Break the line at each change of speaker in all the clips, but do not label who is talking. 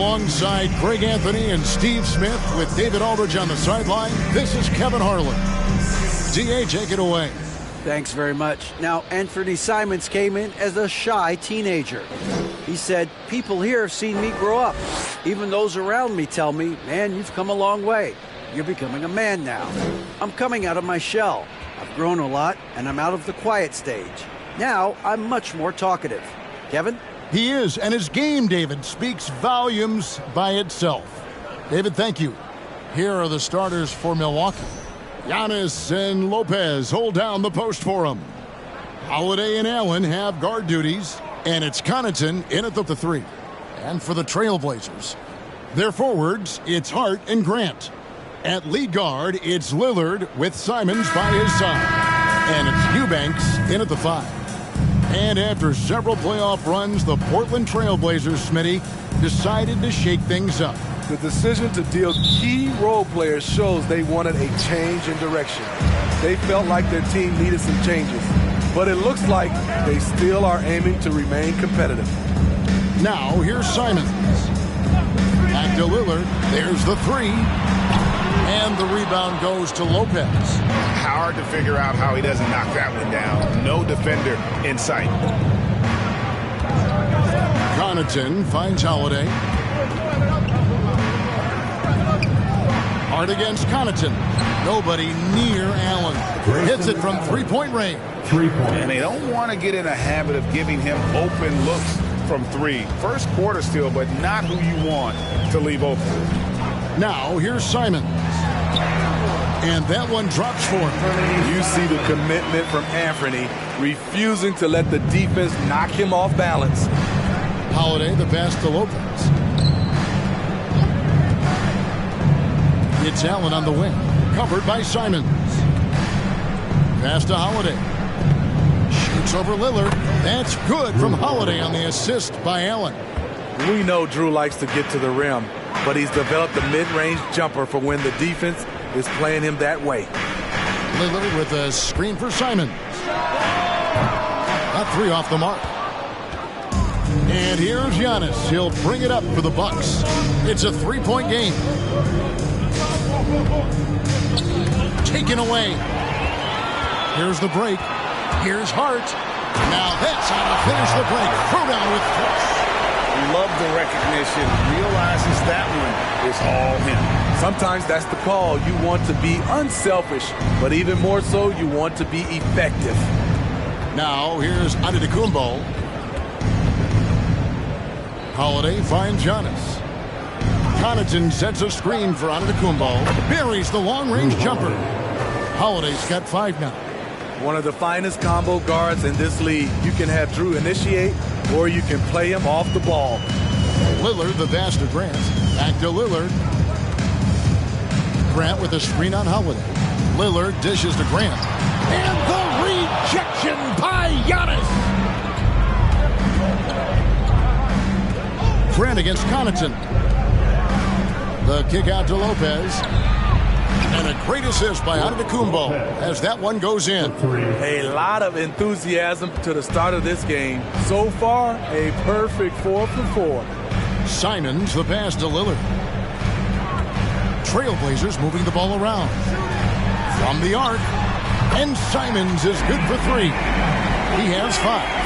Alongside Greg Anthony and Steve Smith with David Aldridge on the sideline, this is Kevin Harlan. DA, take it away.
Thanks very much. Now, Anthony Simons came in as a shy teenager. He said, people here have seen me grow up. Even those around me tell me, man, you've come a long way. You're becoming a man now. I'm coming out of my shell. I've grown a lot, and I'm out of the quiet stage. Now, I'm much more talkative. Kevin?
He is, and his game, David, speaks volumes by itself. David, thank you. Here are the starters for Milwaukee. Giannis and Lopez hold down the post for him. Holiday and Allen have guard duties, and it's Connaughton in at the three. And for the Trailblazers, their forwards, it's Hart and Grant. At lead guard, it's Lillard with Simons by his side. And it's Eubanks in at the 5. And after several playoff runs, the Portland Trailblazers, Smitty, decided to shake things up.
The decision to deal key role players shows they wanted a change in direction. They felt like their team needed some changes. But it looks like they still are aiming to remain competitive.
Now, here's Simons. Back to Lillard. There's the 3. And the rebound goes to Lopez.
Hard to figure out how he doesn't knock that one down. No defender in sight.
Connaughton finds Holiday. Hard against Connaughton. Nobody near Allen. Hits it from three-point range.
3-point.
And they don't want to get in a habit of giving him open looks from 3. First quarter still, but not who you want to leave open.
Now, here's Simons. And that one drops for him.
You see the commitment from Anthony, refusing to let the defense knock him off balance.
Holiday, the pass to Lopez. It's Allen on the wing. Covered by Simons. Pass to Holiday. Shoots over Lillard. That's good from Holiday on the assist by Allen.
We know Drew likes to get to the rim, but he's developed a mid-range jumper for when the defense is playing him that way.
Lillard with a screen for Simons. Got 3 off the mark. And here's Giannis. He'll bring it up for the Bucks. It's a 3-point game. Taken away. Here's the break. Here's Hart. Now that's how to finish the break. Throwdown with force.
Love the recognition. Realizes that one is all him.
Sometimes that's the call. You want to be unselfish, but even more so, you want to be effective.
Now here's Antetokounmpo. Holiday finds Giannis. Connaughton sets a screen for Antetokounmpo. Buries the long-range jumper. Holiday's got 5 now.
One of the finest combo guards in this league. You can have Drew initiate, or you can play him off the ball.
Lillard, the pass to Grant. Back to Lillard. Grant with a screen on Holiday. Lillard dishes to Grant. And the rejection by Giannis. Grant against Connaughton. The kick out to Lopez. And a great assist by Antetokounmpo as that one goes in.
A lot of enthusiasm to the start of this game. So far, a perfect 4 for 4.
Simons, the pass to Lillard. Trailblazers moving the ball around. From the arc. And Simons is good for 3. He has 5.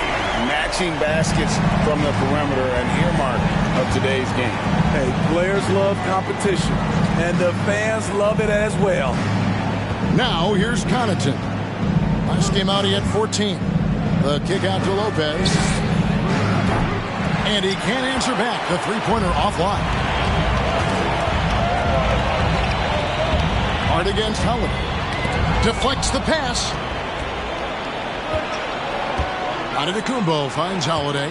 Matching baskets from the perimeter, an earmark of today's game.
Hey, players love competition, and the fans love it as well.
Now here's Connaughton. Last game out he had 14. The kick out to Lopez. And he can't answer back. The three-pointer offline. Hard against Holiday. Deflects the pass. Antetokounmpo finds Holiday.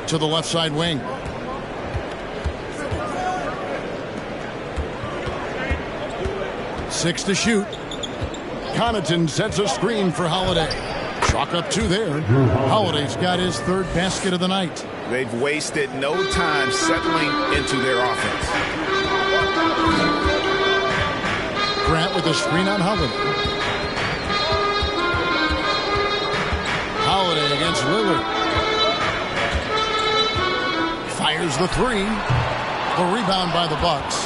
To the left side wing. Six to shoot. Connaughton sets a screen for Holiday. Chalk up 2 there. Holiday's got his 3rd basket of the night.
They've wasted no time settling into their offense.
Grant with a screen on Holiday. Holiday against Lillard. There's the three. The rebound by the Bucks.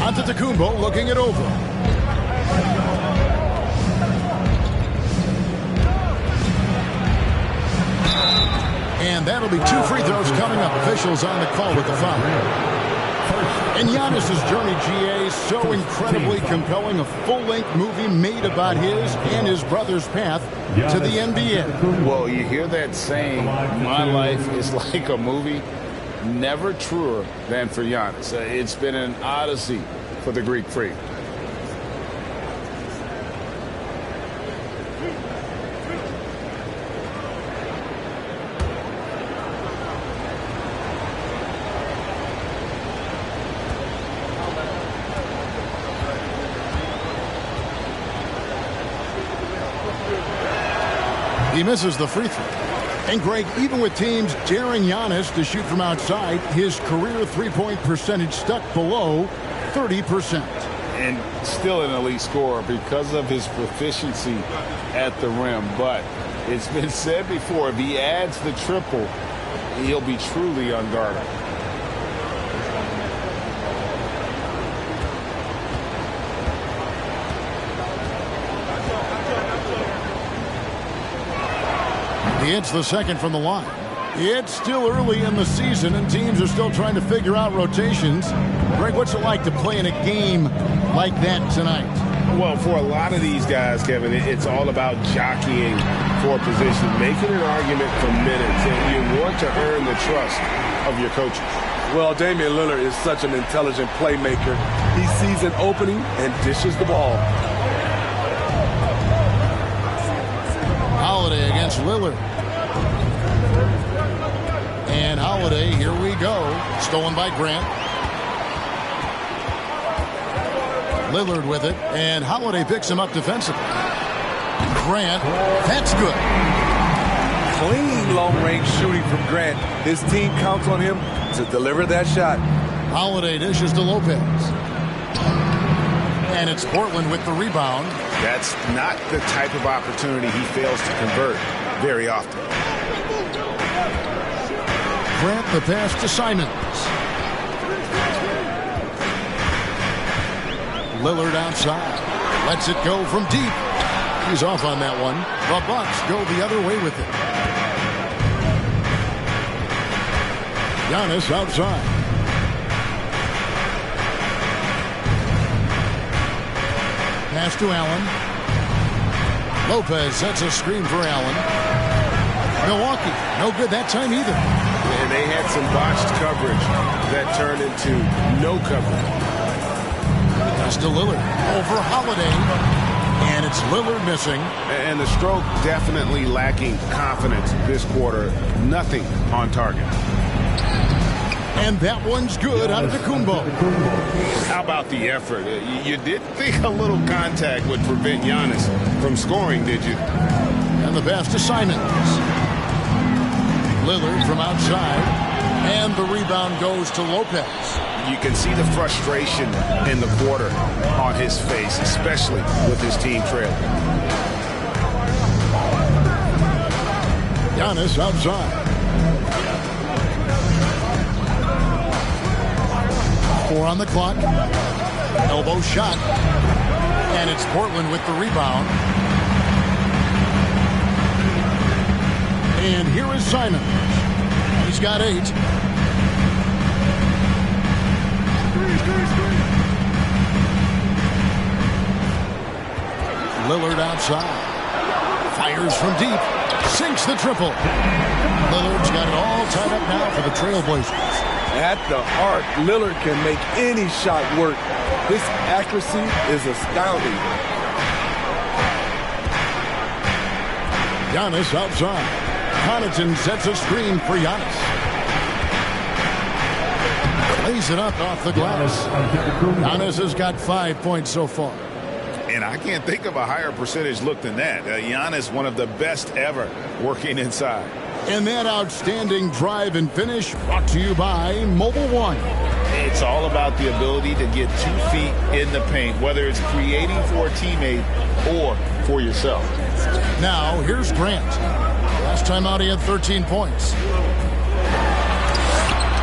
Antetokounmpo looking it over. And that'll be 2 free throws coming up. Officials on the call with the foul. And Giannis's journey, GA, so incredibly compelling. A full-length movie made about his and his brother's path to the NBA.
Well, you hear that saying, my life is like a movie. Never truer than for Giannis. It's been an odyssey for the Greek Freak.
He misses the free throw. And, Greg, even with teams daring Giannis to shoot from outside, his career three-point percentage stuck below 30%.
And still an elite scorer because of his proficiency at the rim. But it's been said before, if he adds the triple, he'll be truly unguardable.
He hits the second from the line. It's still early in the season, and teams are still trying to figure out rotations. Greg, what's it like to play in a game like that tonight?
Well, for a lot of these guys, Kevin, it's all about jockeying for position, making an argument for minutes, and you want to earn the trust of your coaches.
Well, Damian Lillard is such an intelligent playmaker. He sees an opening and dishes the ball.
Holiday against Lillard. And Holiday, here we go. Stolen by Grant. Lillard with it. And Holiday picks him up defensively. Grant, that's good.
Clean long-range shooting from Grant. His team counts on him to deliver that shot.
Holiday dishes to Lopez. And it's Portland with the rebound.
That's not the type of opportunity he fails to convert very often.
Grant the pass to Simons. Lillard outside. Lets it go from deep. He's off on that one. The Bucks go the other way with it. Giannis outside. Pass to Allen. Lopez sets a screen for Allen. Milwaukee, no good that time either.
And they had some botched coverage that turned into no coverage.
Pass to Lillard. Over Holiday. And it's Lillard missing.
And the stroke definitely lacking confidence this quarter. Nothing on target.
And that one's good out of Antetokounmpo.
How about the effort? You didn't think a little contact would prevent Giannis from scoring, did you?
And the pass to Simons. Lillard from outside. And the rebound goes to Lopez.
You can see the frustration in the quarter on his face, especially with his team trailing.
Giannis outside. 4 on the clock. Elbow shot. And it's Portland with the rebound. And here is Simons. He's got 8. Lillard outside. Fires from deep. Sinks the triple. Lillard's got it all tied up now for the Trailblazers.
At the arc, Lillard can make any shot work. His accuracy is astounding.
Giannis outside. Connaughton sets a screen for Giannis. Lays it up off the glass. Giannis has got 5 points so far.
And I can't think of a higher percentage look than that. Giannis, one of the best ever working inside.
And that outstanding drive and finish brought to you by Mobile One.
It's all about the ability to get 2 feet in the paint, whether it's creating for a teammate or for yourself.
Now, here's Grant. Pass Last time out, he had 13 points.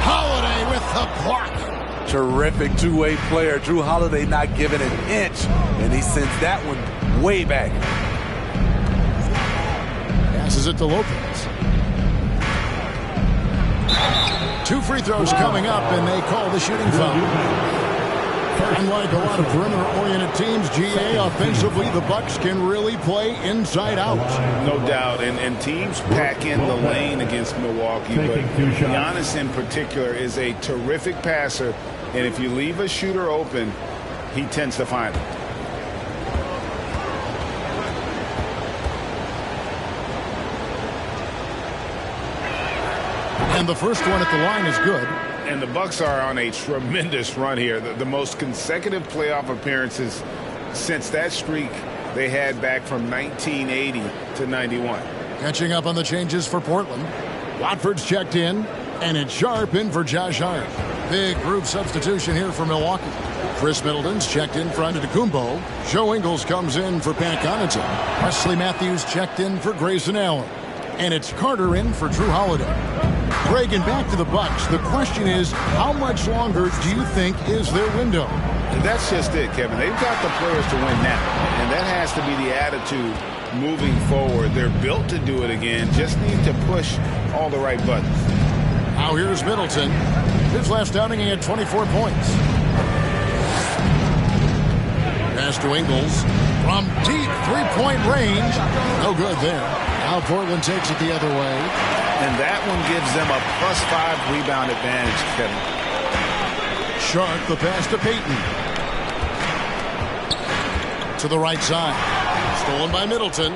Holiday with the block.
Terrific two-way player. Drew Holiday not giving an inch, and he sends that one way back.
Passes it to Lopez. 2 free throws coming up, and they call the shooting foul. Unlike a lot of perimeter-oriented teams, GA, offensively, the Bucks can really play inside out.
No doubt, and teams pack in the lane against Milwaukee, but Giannis in particular is a terrific passer, and if you leave a shooter open, he tends to find it.
And the first one at the line is good.
And the Bucks are on a tremendous run here. The most consecutive playoff appearances since that streak they had back from 1980 to 91.
Catching up on the changes for Portland. Watford's checked in, and it's Sharp in for Josh Hart. Big group substitution here for Milwaukee. Chris Middleton's checked in for Antetokounmpo. Joe Ingles comes in for Pat Connaughton. Wesley Matthews checked in for Grayson Allen. And it's Carter in for Drew Holiday. Greg, and back to the Bucks. The question is, how much longer do you think is their window?
That's just it, Kevin. They've got the players to win now, and that has to be the attitude moving forward. They're built to do it again, just need to push all the right buttons.
Now here's Middleton. His last outing, he had 24 points. Pass to Ingles. From deep three-point range. No good there. Now Portland takes it the other way.
And that one gives them a +5 rebound advantage, Kevin.
Sharp, the pass to Payton. To the right side. Stolen by Middleton.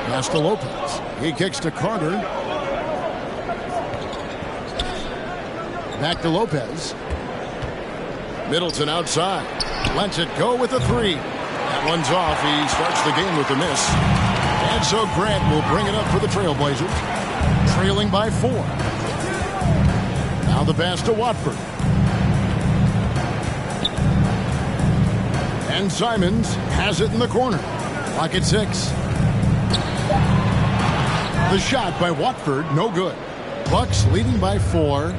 Pass to Lopez. He kicks to Carter. Back to Lopez. Middleton outside. Lets it go with a 3. That one's off. He starts the game with a miss. And so Grant will bring it up for the Trailblazers. Trailing by 4. Now the pass to Watford. And Simons has it in the corner. Clock at 6. The shot by Watford, no good. Bucks leading by 4.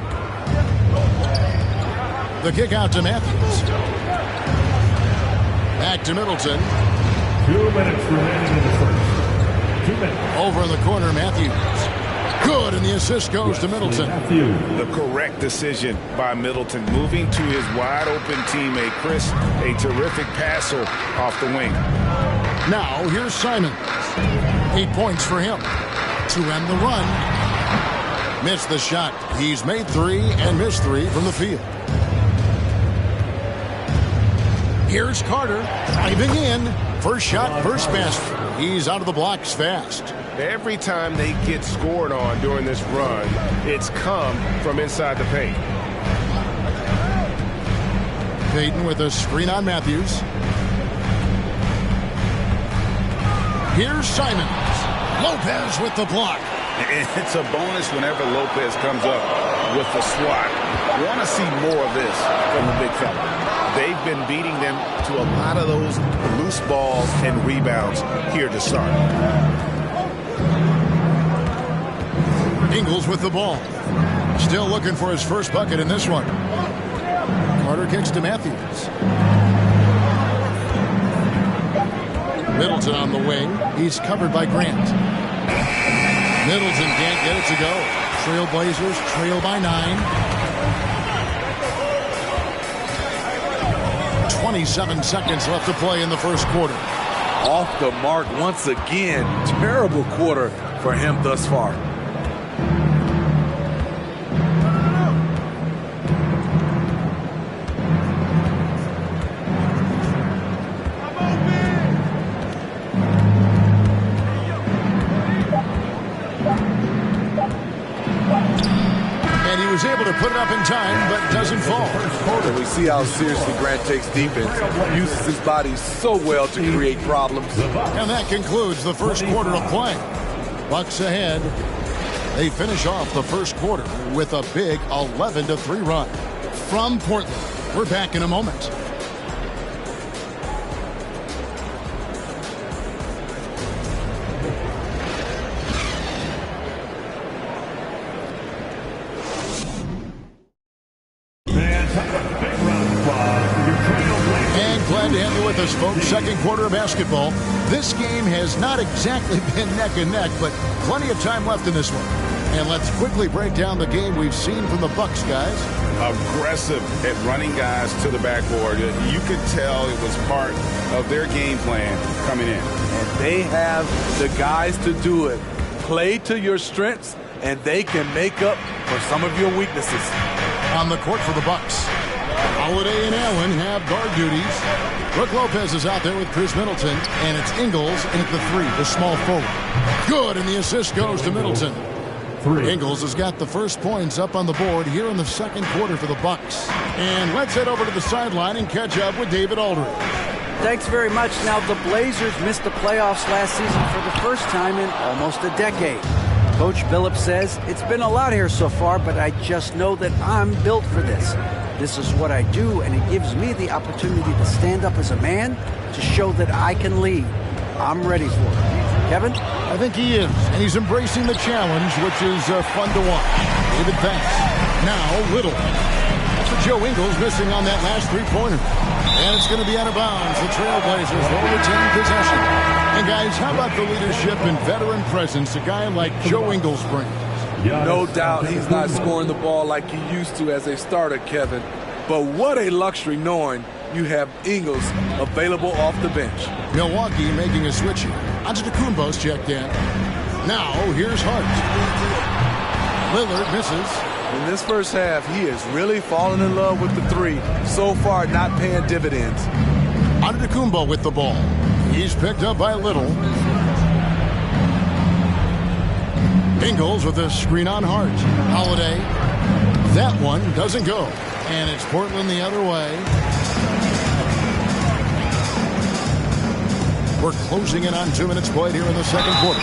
The kick out to Matthews. Back to Middleton.
2 minutes remaining in the first. 2 minutes.
Over in the corner, Matthews. Good, and the assist goes to Middleton.
The correct decision by Middleton, moving to his wide-open teammate, Chris, a terrific passer off the wing.
Now, here's Simons. 8 points for him. To end the run. Missed the shot. He's made 3 and missed 3 from the field. Here's Carter driving in. First shot, first basket. He's out of the blocks fast.
Every time they get scored on during this run, it's come from inside the paint.
Payton with a screen on Matthews. Here's Simons. Lopez with the block.
It's a bonus whenever Lopez comes up with the swat. Want to see more of this from the big fella. They've been beating them to a lot of those loose balls and rebounds here to start.
Ingles with the ball. Still looking for his first bucket in this one. Carter kicks to Matthews. Middleton on the wing. He's covered by Grant. Middleton can't get it to go. Trailblazers trail by 9. 27 seconds left to play in the first quarter.
Off the mark once again. Terrible quarter for him thus far.
Was able to put it up in time, but doesn't fall.
We see how seriously Grant takes defense. Uses his body so well to create problems.
And that concludes the first quarter of play. Bucks ahead. They finish off the first quarter with a big 11-3 run. From Portland, we're back in a moment. folks. Second quarter of basketball. This game has not exactly been neck and neck, but plenty of time left in this one. And let's quickly break down the game we've seen from the Bucks, guys.
Aggressive at running guys to the backboard. You could tell it was part of their game plan coming in.
And they have the guys to do it. Play to your strengths, and they can make up for some of your weaknesses.
On the court for the Bucks, Holiday and Allen have guard duties. Brook Lopez is out there with Chris Middleton, and it's Ingles at the three, the small forward. Good, and the assist goes to Middleton. Ingles has got the first points up on the board here in the second quarter for the Bucks. And let's head over to the sideline and catch up with David Aldridge.
Thanks very much. Now, the Blazers missed the playoffs last season for the first time in almost a decade. Coach Billups says, it's been a lot here so far, but I just know that I'm built for this. This is what I do, and it gives me the opportunity to stand up as a man to show that I can lead. I'm ready for it. Kevin?
I think he is, and he's embracing the challenge, which is fun to watch. David, thanks. Now, Little. After Joe Ingles missing on that last three-pointer. And it's going to be out of bounds. The Trailblazers will retain possession. And, guys, how about the leadership and veteran presence a guy like Joe Ingles brings?
No doubt he's not scoring the ball like he used to as a starter, Kevin. But what a luxury knowing you have Ingles available off the bench.
Milwaukee making a switch here. Antetokounmpo's checked in. Now, here's Hart. Lillard misses.
In this first half, he is really falling in love with the three. So far, not paying dividends.
Antetokounmpo with the ball. He's picked up by Little. Ingles with a screen on Hart. Holiday. That one doesn't go. And it's Portland the other way. We're closing in on 2 minutes played here in the second quarter.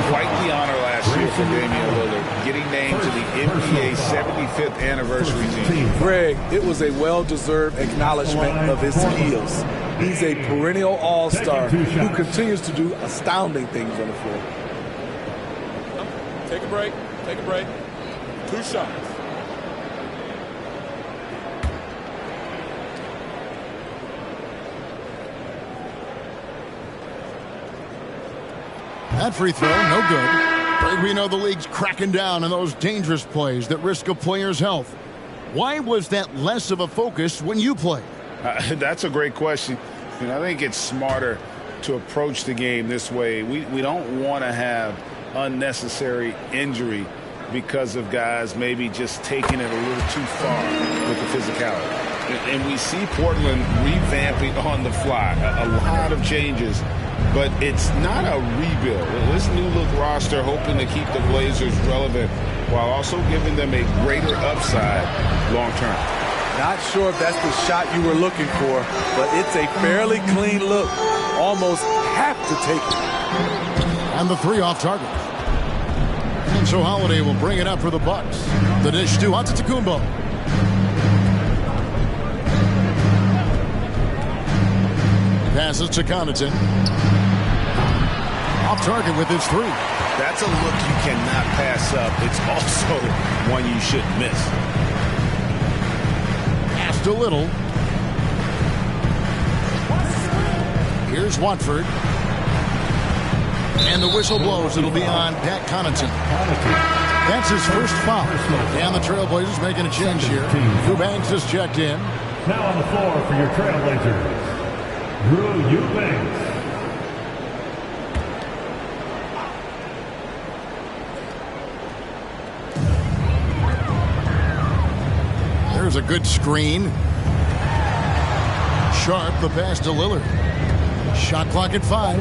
Quite the honor last year for Damian Lillard, getting named to the NBA 75th anniversary team.
Greg, it was a well-deserved acknowledgement of his skills. He's a perennial all-star who continues to do astounding things on the floor.
Take a break. Take a break. 2 shots.
That free throw, no good. We know the league's cracking down on those dangerous plays that risk a player's health. Why was that less of a focus when you played?
That's a great question. And I think it's smarter to approach the game this way. We don't want to have unnecessary injury because of guys maybe just taking it a little too far with the physicality. And we see Portland revamping on the fly. A lot of changes. But it's not a rebuild. This new look roster hoping to keep the Blazers relevant while also giving them a greater upside long term.
Not sure if that's the shot you were looking for, but it's a fairly clean look. Almost have to take it.
And the three off target. And so Holiday will bring it up for the Bucks. The dish to Antetokounmpo. Passes to Connaughton. Off target with his three.
That's a look you cannot pass up. It's also one you shouldn't miss.
Pass to Little. Here's Watford. And the whistle blows. It'll be on Pat Connaughton. That's his first foul. And the Trailblazers making a change here. Drew Banks has checked in.
Now on the floor for your Trailblazers, Drew Eubanks.
There's a good screen. Sharp, the pass to Lillard. Shot clock at 5.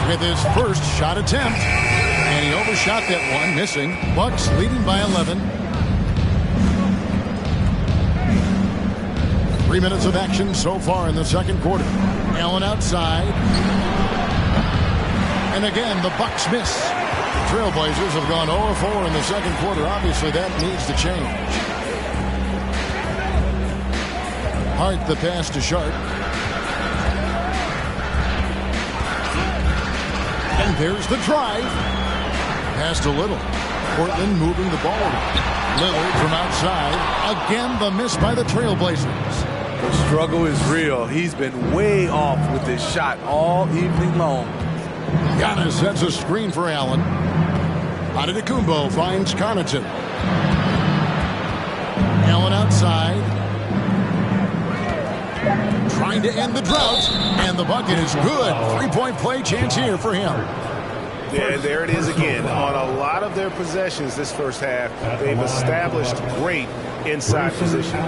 With his first shot attempt. And he overshot that one, missing. Bucks leading by 11. 3 minutes of action so far in the second quarter. Allen outside. And again, the Bucks miss. Trailblazers have gone 0-4 in the second quarter. Obviously, that needs to change. Hart, the pass to Sharp. And there's the drive. Pass to Little. Portland moving the ball. Lillard from outside. Again, the miss by the Trailblazers.
The struggle is real. He's been way off with his shot all evening long.
Giannis sets a screen for Allen. Antetokounmpo finds Connaughton. Allen outside. Trying to end the drought. And the bucket is good. 3-point play chance here for him.
Yeah, there it is again. On a lot of their possessions this first half, they've established great inside position.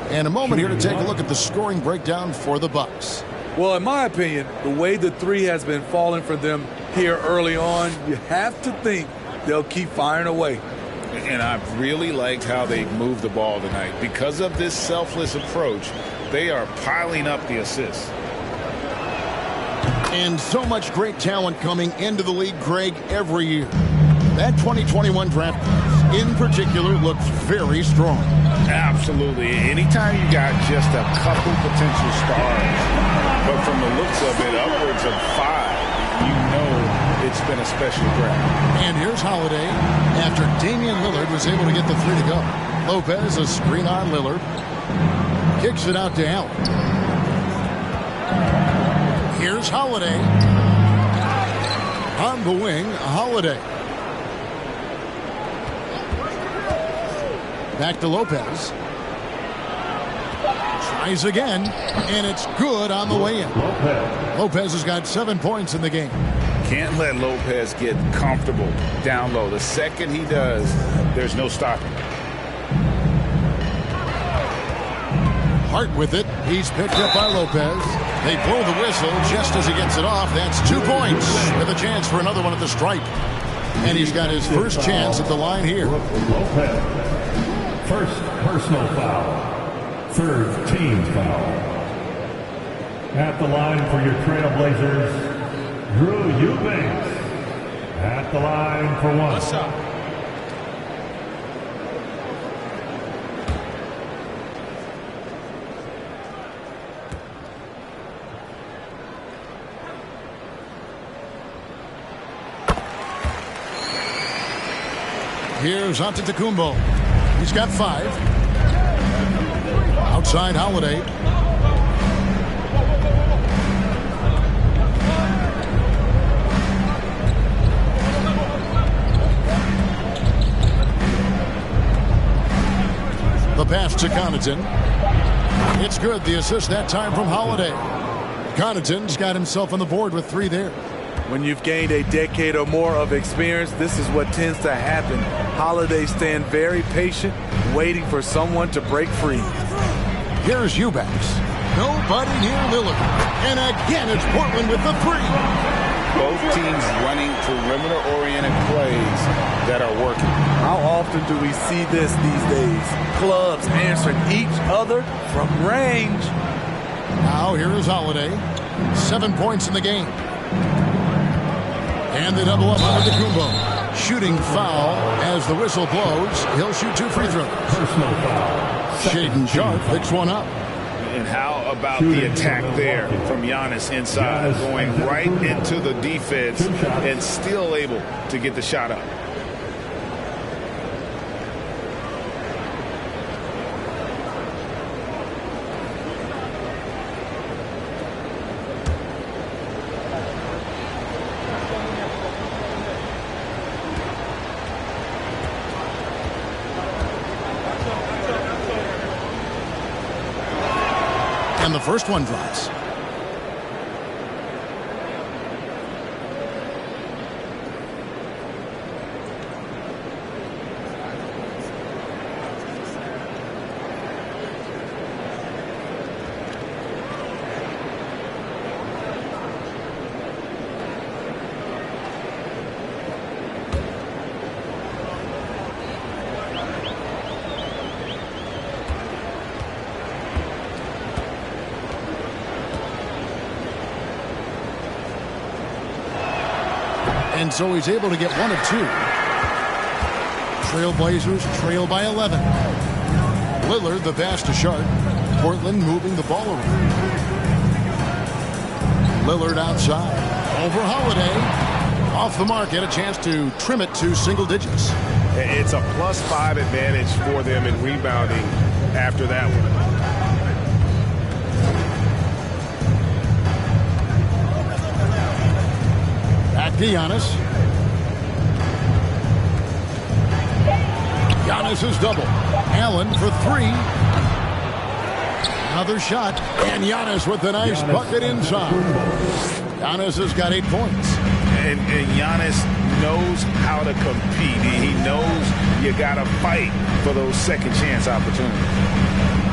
And a moment here to take a look at the scoring breakdown for the Bucks.
Well, in my opinion, the way the three has been falling for them here early on, you have to think they'll keep firing away.
And I've really liked how they moved the ball tonight. Because of this selfless approach, they are piling up the assists.
And so much great talent coming into the league, Greg, every year. That 2021 draft in particular looks very strong.
Absolutely. Anytime you got just a couple potential stars, but from the looks of it, upwards of 5, you know it's been a special draft.
And here's Holiday after Damian Lillard was able to get the 3 to go. Lopez, a screen on Lillard. Kicks it out to Allen. Here's Holiday. On the wing, Holiday. Back to Lopez. Tries again, and it's good on the way in. Lopez has got 7 points in the game.
Can't let Lopez get comfortable down low. The second he does, there's no stopping.
Hart with it. He's picked up by Lopez. They blow the whistle just as he gets it off. That's 2 points with a chance for another one at the stripe. And he's got his first chance at the line here.
Lopez. First personal foul. Third team foul. At the line for your Trailblazers, Drew Eubanks. At the line for 1.
What's up?
Here's Antetokounmpo. He's got 5. Outside Holiday. The pass to Connaughton. It's good. The assist that time from Holiday. Connaughton's got himself on the board with 3 there.
When you've gained a decade or more of experience, this is what tends to happen. Holiday stand very patient, waiting for someone to break free.
Here's Eubanks. Nobody near Lillard. And again, it's Portland with the 3.
Both teams running perimeter-oriented plays that are working.
How often do we see this these days? Clubs answering each other from range.
Now here is Holiday. 7 points in the game. And they double up on Antetokounmpo. Shooting foul as the whistle blows. He'll shoot 2 free throws.
Personal foul.
Shaedon Sharpe picks one up.
And how about the attack there from Giannis inside, going right into the defense and still able to get the shot up.
And the first one drops. And so he's able to get 1 of 2. Trailblazers trail by 11. Lillard the pass to Sharpe. Portland moving the ball around. Lillard outside. Over Holiday. Off the mark. Get a chance to trim it to single digits.
It's a +5 advantage for them in rebounding after that one.
Back to Giannis. Giannis is double. Allen for three. Another shot. And Giannis with a nice bucket inside. Giannis has got 8 points.
And Giannis knows how to compete. He knows you got to fight for those second chance opportunities.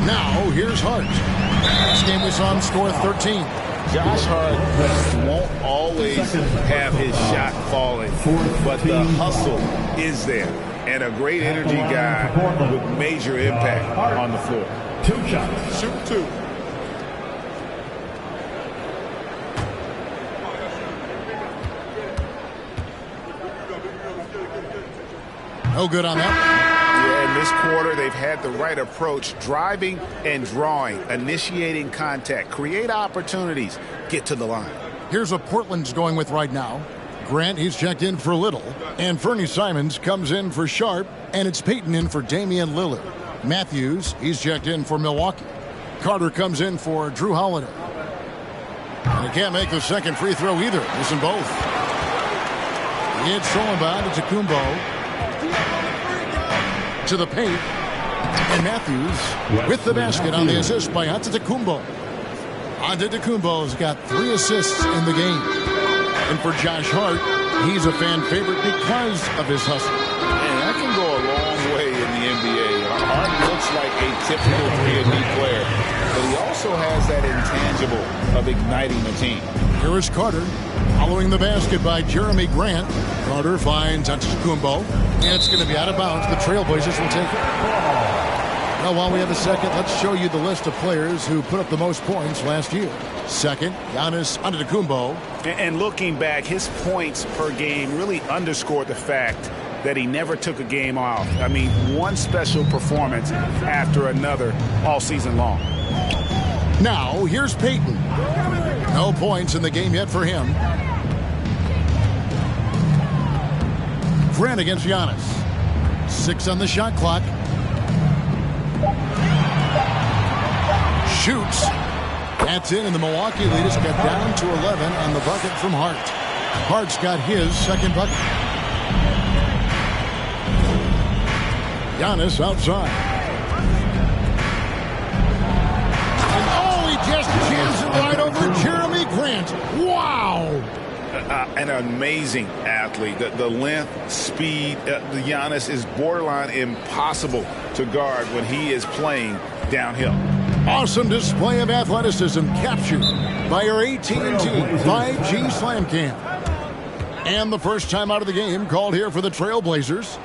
Now, here's Hart. Last game we saw him score 13.
Josh Hart won't always have his shot falling, but the hustle is there. And a great energy guy with major impact on the floor.
2 shots.
Shoot 2.
No good on that.
Yeah, in this quarter, they've had the right approach, driving and drawing, initiating contact, create opportunities, get to the line.
Here's what Portland's going with right now. Grant, he's checked in for Little. And Fernie Simons comes in for Sharp. And it's Payton in for Damian Lillard. Matthews, he's checked in for Milwaukee. Carter comes in for Drew Holiday. And he can't make the second free throw either. Missing both. It's Solomon to Tacumbo. To the paint. And Matthews with the basket on the assist by Antetokounmpo. Antetokounmpo's got 3 assists in the game. And for Josh Hart, he's a fan favorite because of his hustle.
And that can go a long way in the NBA. Hart looks like a typical 3-and-D player, but he also has that intangible of igniting the team.
Here is Carter, following the basket by Jeremy Grant. Carter finds Antetokounmpo, and it's going to be out of bounds. The Trailblazers will take it. Now, while we have a second, let's show you the list of players who put up the most points last year. Second, Giannis Antetokounmpo.
And looking back, his points per game really underscored the fact that he never took a game off. I mean, one special performance after another all season long.
Now, here's Payton. No points in the game yet for him. Grant against Giannis. 6 on the shot clock. Shoots. That's in, and the Milwaukee lead has got down to 11 on the bucket from Hart. Hart's got his second bucket. Giannis outside. And oh, he just jams it right over Jeremy Grant. Wow!
An amazing athlete. The length, speed, Giannis is borderline impossible to guard when he is playing downhill.
Awesome display of athleticism captured by our AT&T 5G Slam Cam. And the first time out of the game called here for the Trailblazers.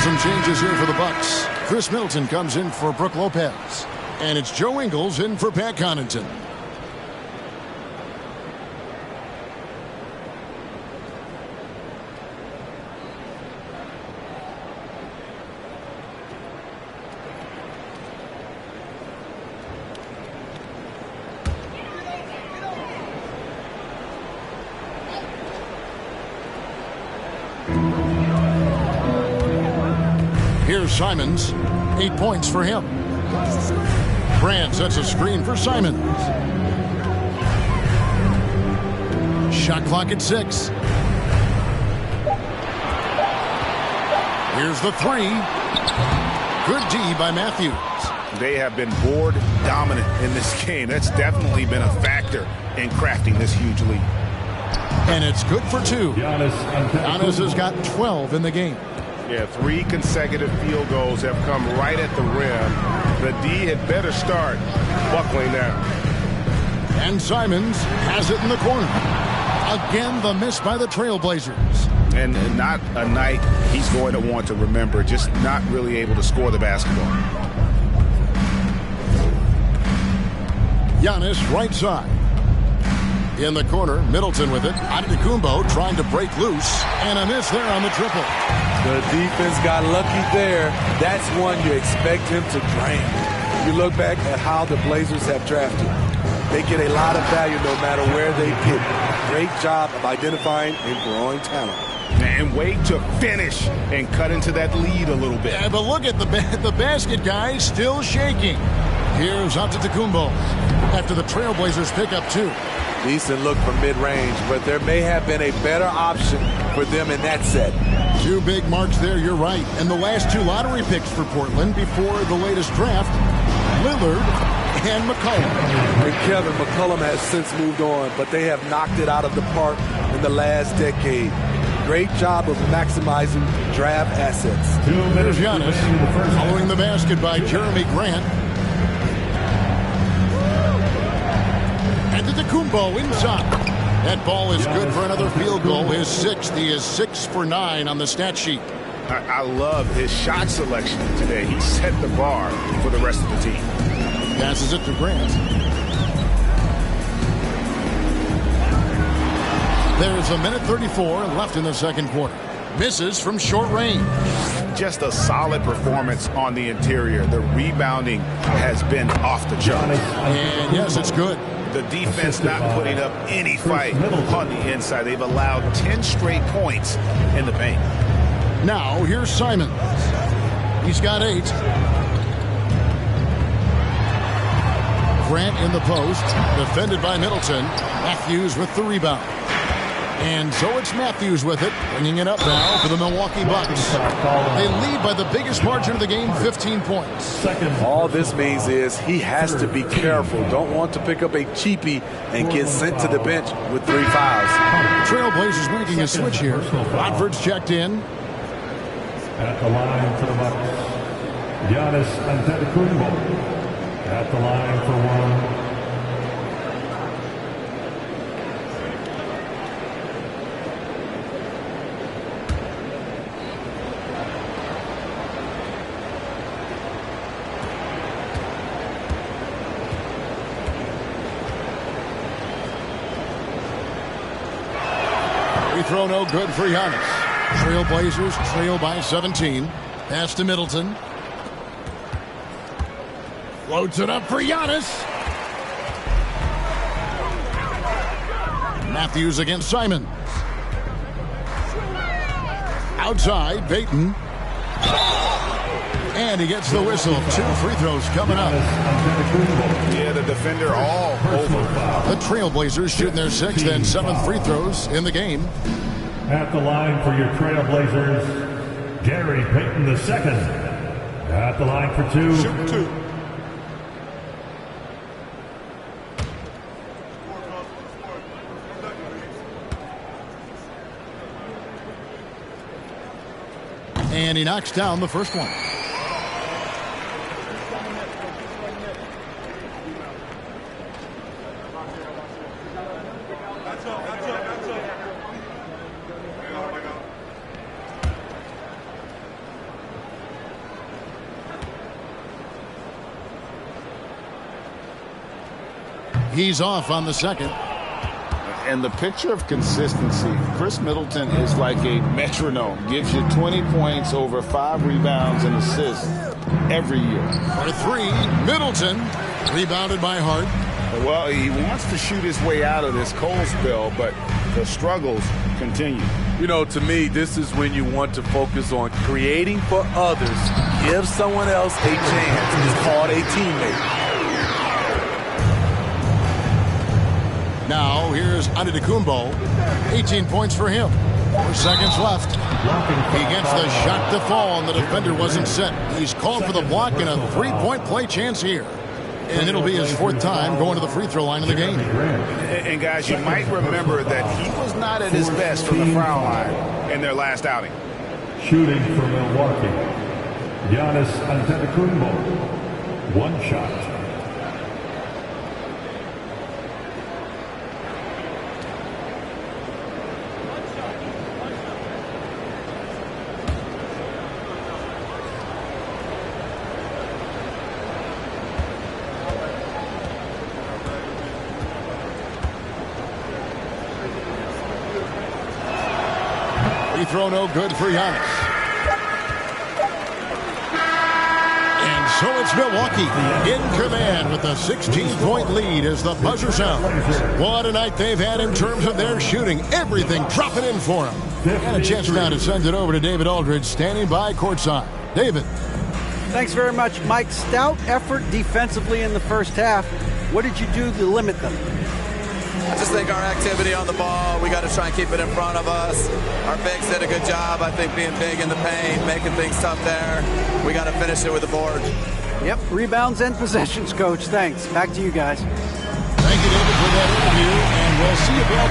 Some changes here for the Bucks. Chris Middleton comes in for Brook Lopez. And it's Joe Ingles in for Pat Connaughton. Here's Simons. 8 points for him. Grant sets a screen for Simons. Shot clock at 6. Here's the 3. Good D by Matthews.
They have been board dominant in this game. That's definitely been a factor in crafting this huge lead.
And it's good for 2. Giannis has got 12 in the game.
Yeah, 3 consecutive field goals have come right at the rim. The D had better start buckling down.
And Simons has it in the corner. Again, the miss by the Trailblazers.
And not a night he's going to want to remember, just not really able to score the basketball.
Giannis right side. In the corner, Middleton with it. Antetokounmpo trying to break loose. And a miss there on the triple.
The defense got lucky there. That's one you expect him to drain. You look back at how the Blazers have drafted. They get a lot of value no matter where they pick. Great job of identifying and growing talent.
And wait to finish and cut into that lead a little bit.
Yeah, but look at the basket, guys, still shaking. Here's Antetokounmpo after the Trailblazers pick up 2.
Decent look from mid-range, but there may have been a better option for them in that set.
2 big marks there, you're right. And the last 2 lottery picks for Portland before the latest draft, Lillard and McCollum.
And Kevin, McCollum has since moved on, but they have knocked it out of the park in the last decade. Great job of maximizing draft assets.
2 minutes.
Giannis following the basket by Jeremy Grant. Antetokounmpo inside. That ball is good for another field goal. His 6th. He is 6 for 9 on the stat sheet.
I love his shot selection today. He set the bar for the rest of the team.
Passes it to Grant. There's 1:34 left in the second quarter. Misses from short range.
Just a solid performance on the interior. The rebounding has been off the charts.
And yes, it's good.
The defense not putting up any fight on the inside. They've allowed 10 straight points in the paint.
Now, here's Simons. He's got 8. Grant in the post, defended by Middleton. Matthews with the rebound. And so it's Matthews with it, bringing it up now for the Milwaukee Bucks. They lead by the biggest margin of the game, 15 points.
All this means is he has to be careful. Don't want to pick up a cheapie and get sent to the bench with 3 fouls.
Trailblazers making a switch here. Rodford's checked in.
At the line for the Bucks, Giannis Antetokounmpo. At the line for 1.
Free throw no good for Giannis. Trailblazers trail by 17. Pass to Middleton. Floats it up for Giannis. Matthews against Simons. Outside, Payton. And he gets the whistle. 2 free throws coming up.
Yeah, the defender all over.
The Trailblazers shooting their 6th and 7th free throws in the game.
At the line for your Trailblazers, Gary Payton II. At the line for 2.
Shoot 2.
And he knocks down the first one. He's off on the second.
And the picture of consistency, Chris Middleton is like a metronome. Gives you 20 points, over 5 rebounds and assists every year.
For 3, Middleton. Rebounded by Hart.
Well, he wants to shoot his way out of this cold spell, but the struggles continue.
You know, to me, this is when you want to focus on creating for others. Give someone else a chance. It's called a teammate.
Now So here's Antetokounmpo. 18 points for him. 4 seconds left. He gets the shot to fall, and the defender wasn't set. He's called for the block and a 3-point play chance here. And it'll be his 4th time going to the free throw line in the game.
And guys, you might remember that he was not at his best from the foul line in their last outing.
Shooting for Milwaukee, Giannis Antetokounmpo. 1 shot.
Throw no good for Giannis. And so it's Milwaukee in command with a 16-point lead as the buzzer sounds. What a night they've had in terms of their shooting. Everything dropping in for them. And a chance now to send it over to David Aldridge standing by courtside. David.
Thanks very much, Mike. Stout effort defensively in the first half. What did you do to limit them?
I just think our activity on the ball, we got to try and keep it in front of us. Our bigs did a good job, I think, being big in the paint, making things tough there. We got to finish it with the board.
Yep, rebounds and possessions, Coach. Thanks. Back to you guys.
Thank you, David, for that interview, and we'll see you back.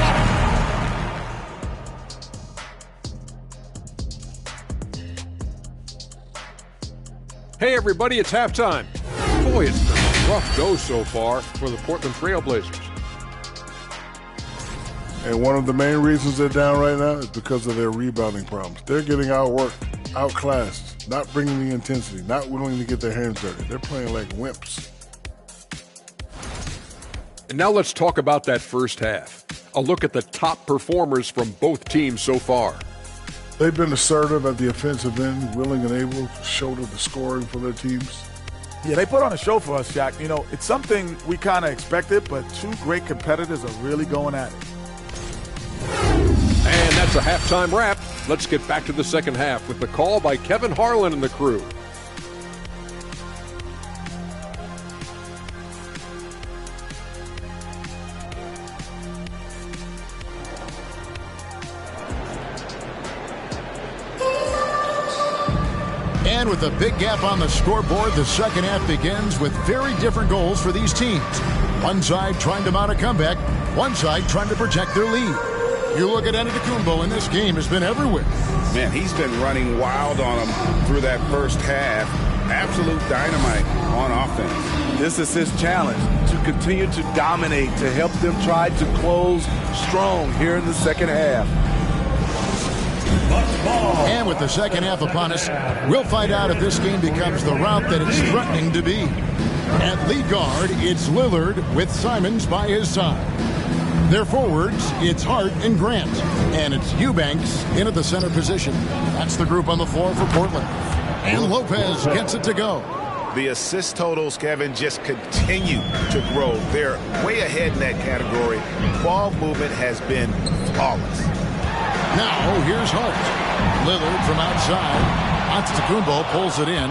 Hey, everybody, it's halftime. Boy, it's been a rough go so far for the Portland Trail Blazers.
And one of the main reasons they're down right now is because of their rebounding problems. They're getting outworked, outclassed, not bringing the intensity, not willing to get their hands dirty. They're playing like wimps.
And now let's talk about that first half. A look at the top performers from both teams so far.
They've been assertive at the offensive end, willing and able to shoulder the scoring for their teams.
Yeah, they put on a show for us, Shaq. You know, it's something we kind of expected, but 2 great competitors are really going at it.
And that's a halftime wrap. Let's get back to the second half with the call by Kevin Harlan and the crew.
And with a big gap on the scoreboard, the second half begins with very different goals for these teams. One side trying to mount a comeback, one side trying to protect their lead. You look at Antetokounmpo, and this game has been everywhere.
Man, he's been running wild on them through that first half. Absolute dynamite on offense.
This is his challenge, to continue to dominate, to help them try to close strong here in the second half.
And with the second half upon us, we'll find out if this game becomes the route that it's threatening to be. At lead guard, it's Lillard with Simons by his side. Their forwards, it's Hart and Grant. And it's Eubanks in at the center position. That's the group on the floor for Portland. And Lopez gets it to go.
The assist totals, Kevin, just continue to grow. They're way ahead in that category. Ball movement has been flawless.
Now, here's Hart. Lillard from outside. Antetokounmpo pulls it in.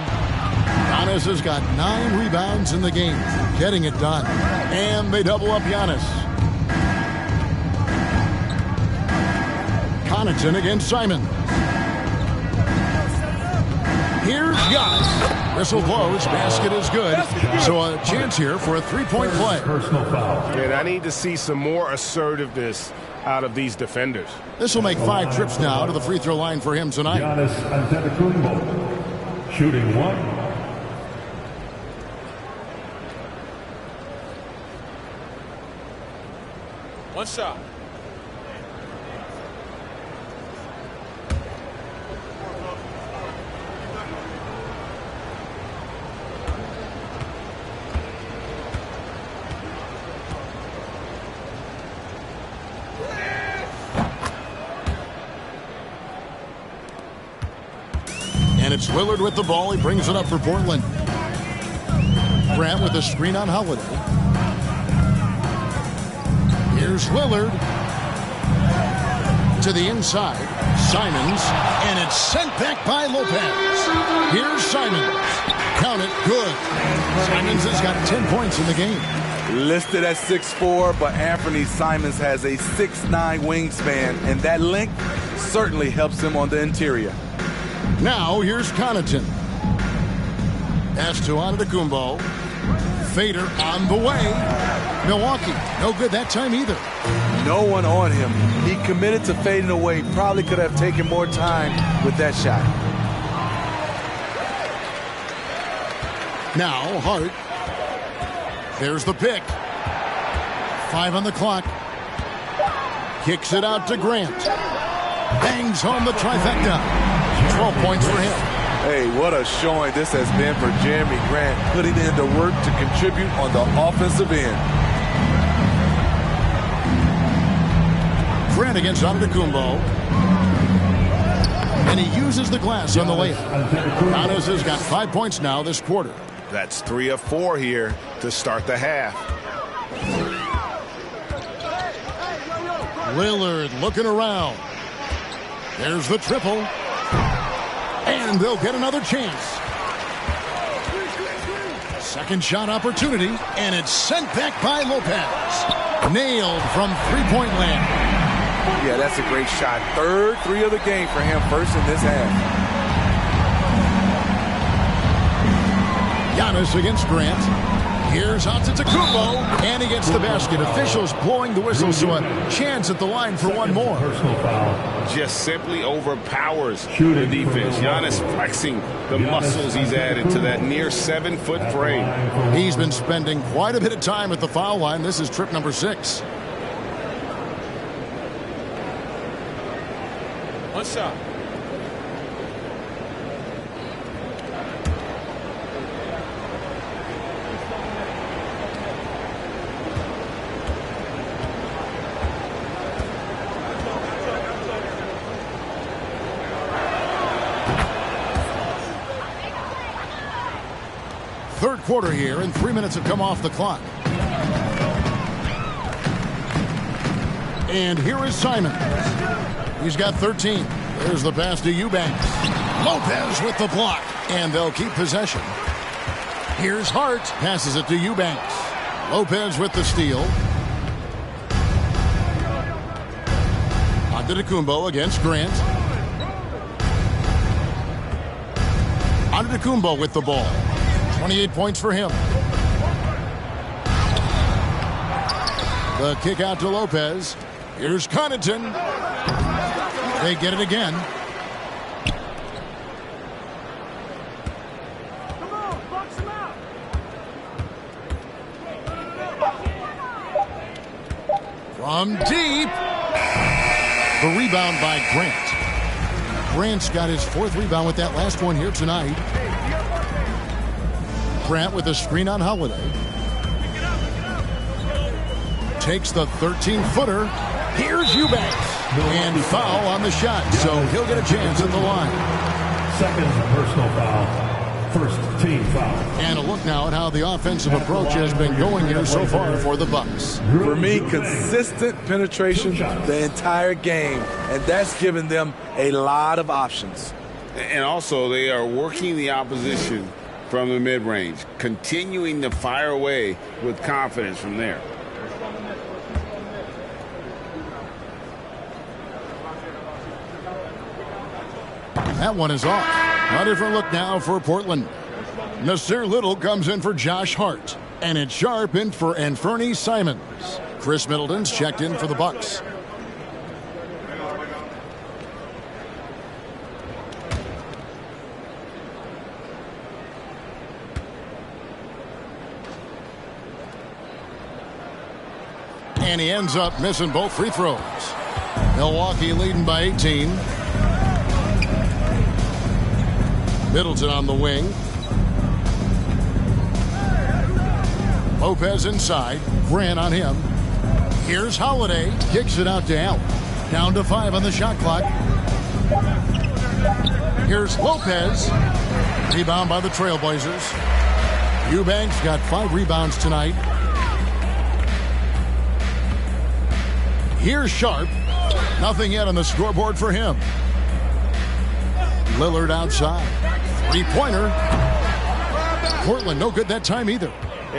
Giannis has got 9 rebounds in the game, getting it done. And they double up Giannis. Connaughton against Simon. Here's Giannis. Whistle blows. Basket is good. So a chance here for a 3-point play.
Personal foul.
And I need to see some more assertiveness out of these defenders.
This will make 5 trips now to the free throw line for him tonight.
Giannis Antetokounmpo. Shooting 1.
One shot.
And it's Lillard with the ball. He brings it up for Portland. Grant with a screen on Holiday. Here's Lillard. To the inside. Simons. And it's sent back by Lopez. Here's Simons. Count it. Good. Simons has got 10 points in the game.
Listed at 6'4", but Anthony Simons has a 6'9" wingspan, and that length certainly helps him on the interior.
Now here's Connaughton. Pass to Antetokounmpo. Fader on the way. Milwaukee, no good that time either.
No one on him. He committed to fading away. Probably could have taken more time with that shot.
Now Hart. There's the pick. 5 on the clock. Kicks it out to Grant. Bangs home the trifecta. 12 points for him.
Hey, what a showing this has been for Jeremy Grant, putting in the work to contribute on the offensive end.
Grant against Antetokounmpo. And he uses the glass on the layup. Giannis has got 5 points now this quarter.
That's 3 of 4 here to start the half.
Lillard looking around. There's the triple. And they'll get another chance. Second shot opportunity, and it's sent back by Lopez. Nailed from three-point land.
Yeah, that's a great shot. Third three of the game for him, first in this half.
Giannis against Grant. Here's Antetokounmpo, and he gets the basket. Officials blowing the whistle, so a chance at the line for one more.
Personal foul.
Just simply overpowers the defense. Giannis flexing the muscles he's added to that near 7-foot frame.
He's been spending quite a bit of time at the foul line. This is trip number 6.
One shot.
Third quarter here, and 3 minutes have come off the clock. And here is Simon. He's got 13. There's the pass to Eubanks. Lopez with the block, and they'll keep possession. Here's Hart. Passes it to Eubanks. Lopez with the steal. Antetokounmpo against Grant. Antetokounmpo with the ball. 28 points for him. The kick out to Lopez. Here's Connaughton. They get it again. From deep. The rebound by Grant. Grant's got his 4th rebound with that last one here tonight. Grant with a screen on Holiday. Takes the 13-footer. Here's Eubanks. And foul on the shot, so he'll get a chance at the line.
Second personal foul. First team foul.
And a look now at how the offensive approach has been going here so far for the Bucks.
For me, consistent penetration the entire game, and that's given them a lot of options.
And also, they are working the opposition from the mid-range, continuing to fire away with confidence from there.
That one is off. A different look now for Portland. Nasir Little comes in for Josh Hart, and it's Sharp in for Anthony Simons. Chris Middleton's checked in for the Bucks. And he ends up missing both free throws. Milwaukee leading by 18. Middleton on the wing. Lopez inside. Grant on him. Here's Holiday. Kicks it out to Allen. Down to 5 on the shot clock. Here's Lopez. Rebound by the Trailblazers. Eubanks got 5 rebounds tonight. Here's Sharp. Nothing yet on the scoreboard for him. Lillard outside. 3-pointer. Portland no good that time either.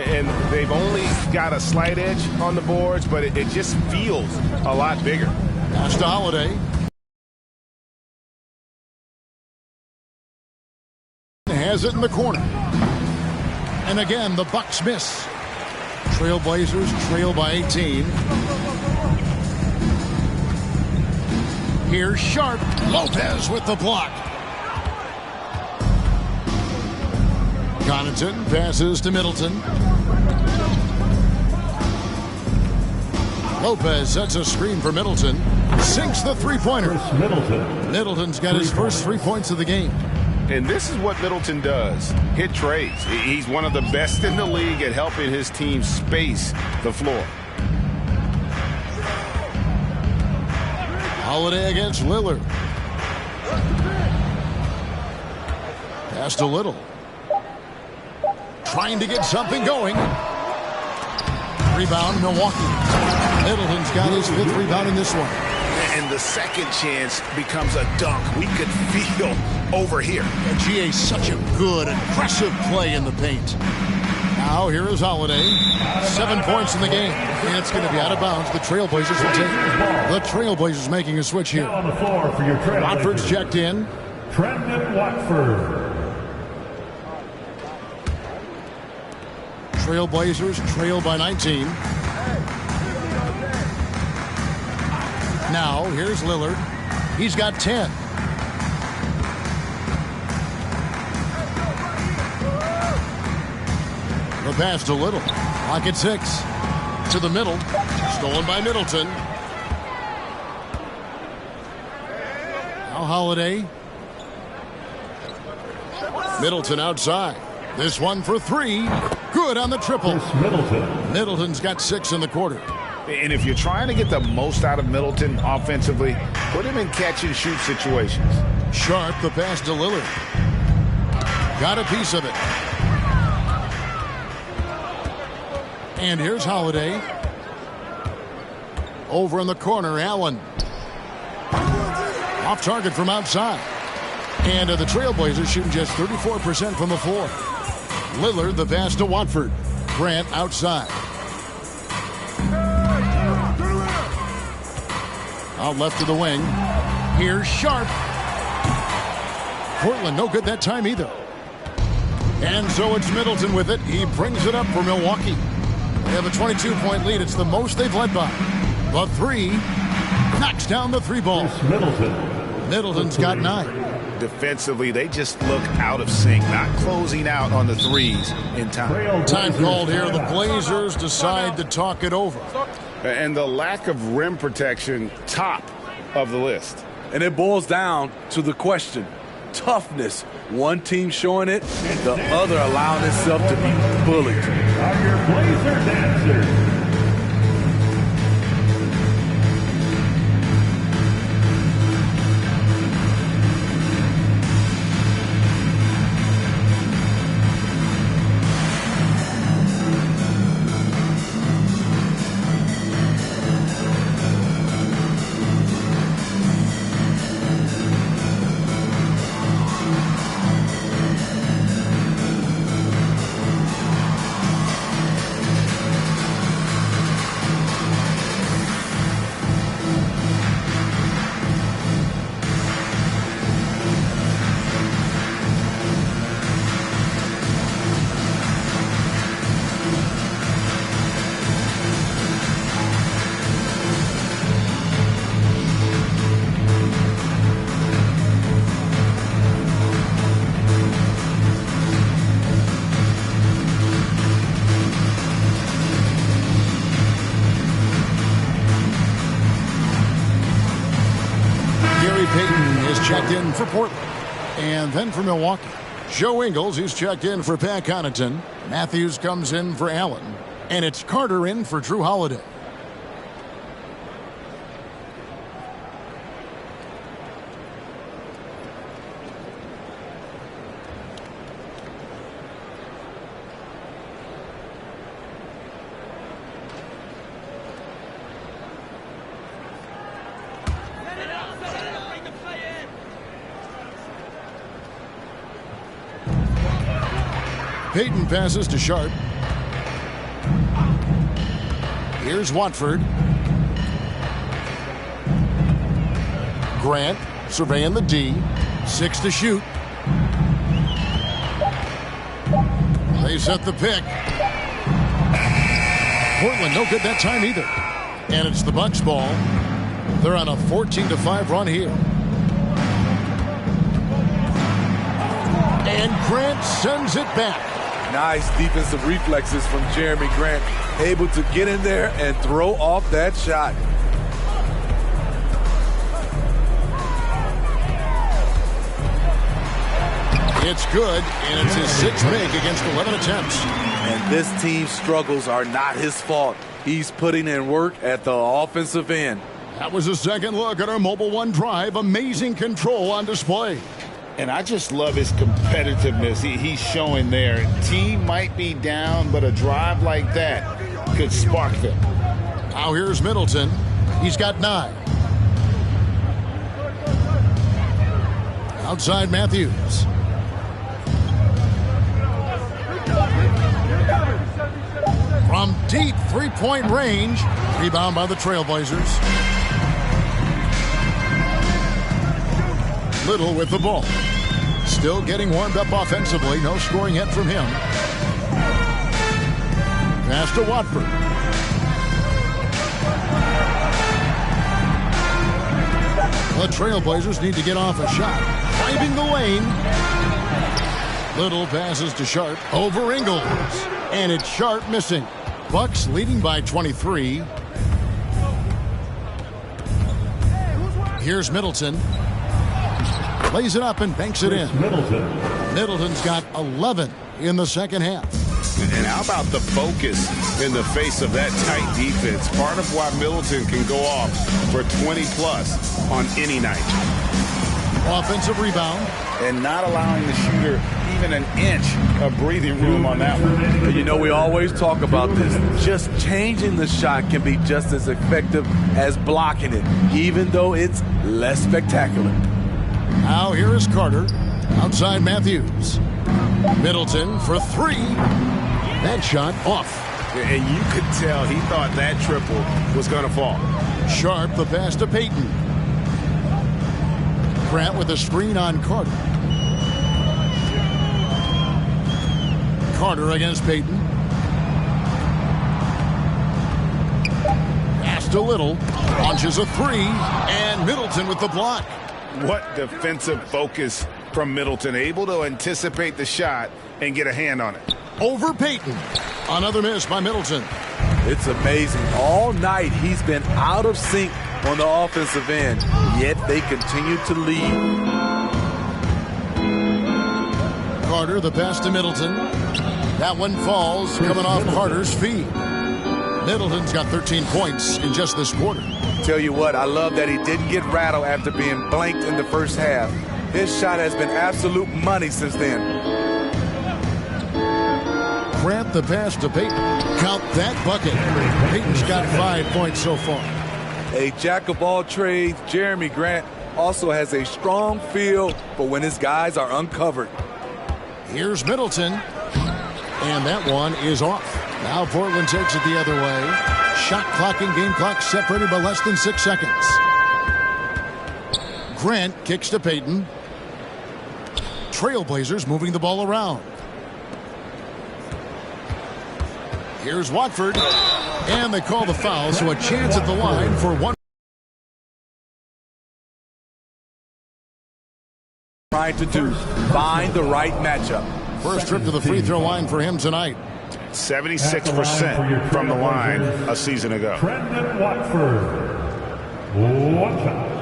And they've only got a slight edge on the boards, but it just feels a lot bigger.
Pass to Holiday. Has it in the corner. And again, the Bucks miss. Trailblazers trail by 18. Here's Sharp. Lopez with the block. Connaughton passes to Middleton. Lopez sets a screen for Middleton. Sinks the three-pointer. Middleton's got his first 3 points of the game.
And this is what Middleton does. Hit trades. He's one of the best in the league at helping his team space the floor.
Holiday against Lillard. Pass to Little. Trying to get something going. Rebound, Milwaukee. Middleton's got his 5th rebound in this one.
And the second chance becomes a dunk. We could feel over here.
And GA, such a good, aggressive play in the paint. Now here is Holiday. 7 points in the game. And it's going to be out of bounds. The Trailblazers will take it. The Trailblazers making a switch here.
On the floor for your Trailblazers.
Watford's checked in.
Trendon Watford.
Trailblazers trail by 19. Now, here's Lillard. He's got 10. The pass to Little. Clock at 6. To the middle. Stolen by Middleton. Now Holiday. Middleton outside. This one for 3. Good on the triple. Middleton's got 6 in the quarter.
And if you're trying to get the most out of Middleton offensively, put him in catch-and-shoot situations.
Sharp, the pass to Lillard. Got a piece of it. And here's Holiday. Over in the corner, Allen. Off target from outside. And the Trailblazers shooting just 34% from the floor. Lillard, the pass to Watford. Grant outside. Out left to the wing. Here's Sharp. Portland no good that time either. And so it's Middleton with it. He brings it up for Milwaukee. They have a 22-point lead. It's the most they've led by. The 3 knocks down the 3 ball. Middleton's got 9.
Defensively, they just look out of sync, not closing out on the threes in time.
Time called here. The Blazers decide to talk it over.
And the lack of rim protection, top of the list.
And it boils down to the question. Toughness. One team showing it, the other allowing itself to be bullied.
Are your Blazer dancers.
Checked in for Portland. And then for Milwaukee, Joe Ingles, he's checked in for Pat Connaughton. Matthews comes in for Allen. And it's Carter in for Drew Holiday. Payton passes to Sharp. Here's Watford. Grant surveying the D. 6 to shoot. They set the pick. Portland no good that time either. And it's the Bucks ball. They're on a 14-5 run here. And Grant sends it back.
Nice defensive reflexes from Jeremy Grant. Able to get in there and throw off that shot.
It's good, and it's his 6th make against 11 attempts.
And this team's struggles are not his fault. He's putting in work at the offensive end.
That was a second look at our Mobile One drive. Amazing control on display.
And I just love his competitiveness he's showing there. Team might be down, but a drive like that could spark them.
Now here's Middleton. He's got 9. Outside Matthews. From deep three-point range. Rebound by the Trailblazers. Little with the ball. Still getting warmed up offensively. No scoring yet from him. Pass to Watford. The Trailblazers need to get off a shot. Driving the lane. Little passes to Sharp. Over Ingles. And it's Sharp missing. Bucks leading by 23. Here's Middleton. Lays it up and banks it in. Middleton's got 11 in the second half.
And how about the focus in the face of that tight defense? Part of why Middleton can go off for 20-plus on any night.
Offensive rebound.
And not allowing the shooter even an inch of breathing room on that one.
You know, we always talk about this. Just changing the shot can be just as effective as blocking it, even though it's less spectacular.
Now here is Carter. Outside Matthews. Middleton for 3. That shot off.
And you could tell he thought that triple was going to fall.
Sharp the pass to Payton. Grant with a screen on Carter. Carter against Payton. Pass to Little. Launches a 3. And Middleton with the block.
What defensive focus from Middleton. Able to anticipate the shot and get a hand on it.
Over Payton. Another miss by Middleton.
It's amazing. All night he's been out of sync on the offensive end, yet they continue to lead.
Carter, the pass to Middleton. That one falls, coming off Carter's feet. Middleton's got 13 points in just this quarter.
Tell you what, I love that he didn't get rattled after being blanked in the first half. His shot has been absolute money since then.
Grant the pass to Payton. Count that bucket. Payton's got 5 points so far.
A jack of all trades, Jeremy Grant also has a strong feel for when his guys are uncovered.
Here's Middleton. And that one is off. Now Portland takes it the other way. Shot clock and game clock separated by less than 6 seconds. Grant kicks to Payton. Trailblazers moving the ball around. Here's Watford. And they call the foul, so a chance at the line for one.
Trying to do, find the right matchup.
First trip to the free throw line for him tonight.
76% from the line a season ago.
Trendon Watford. Watch out.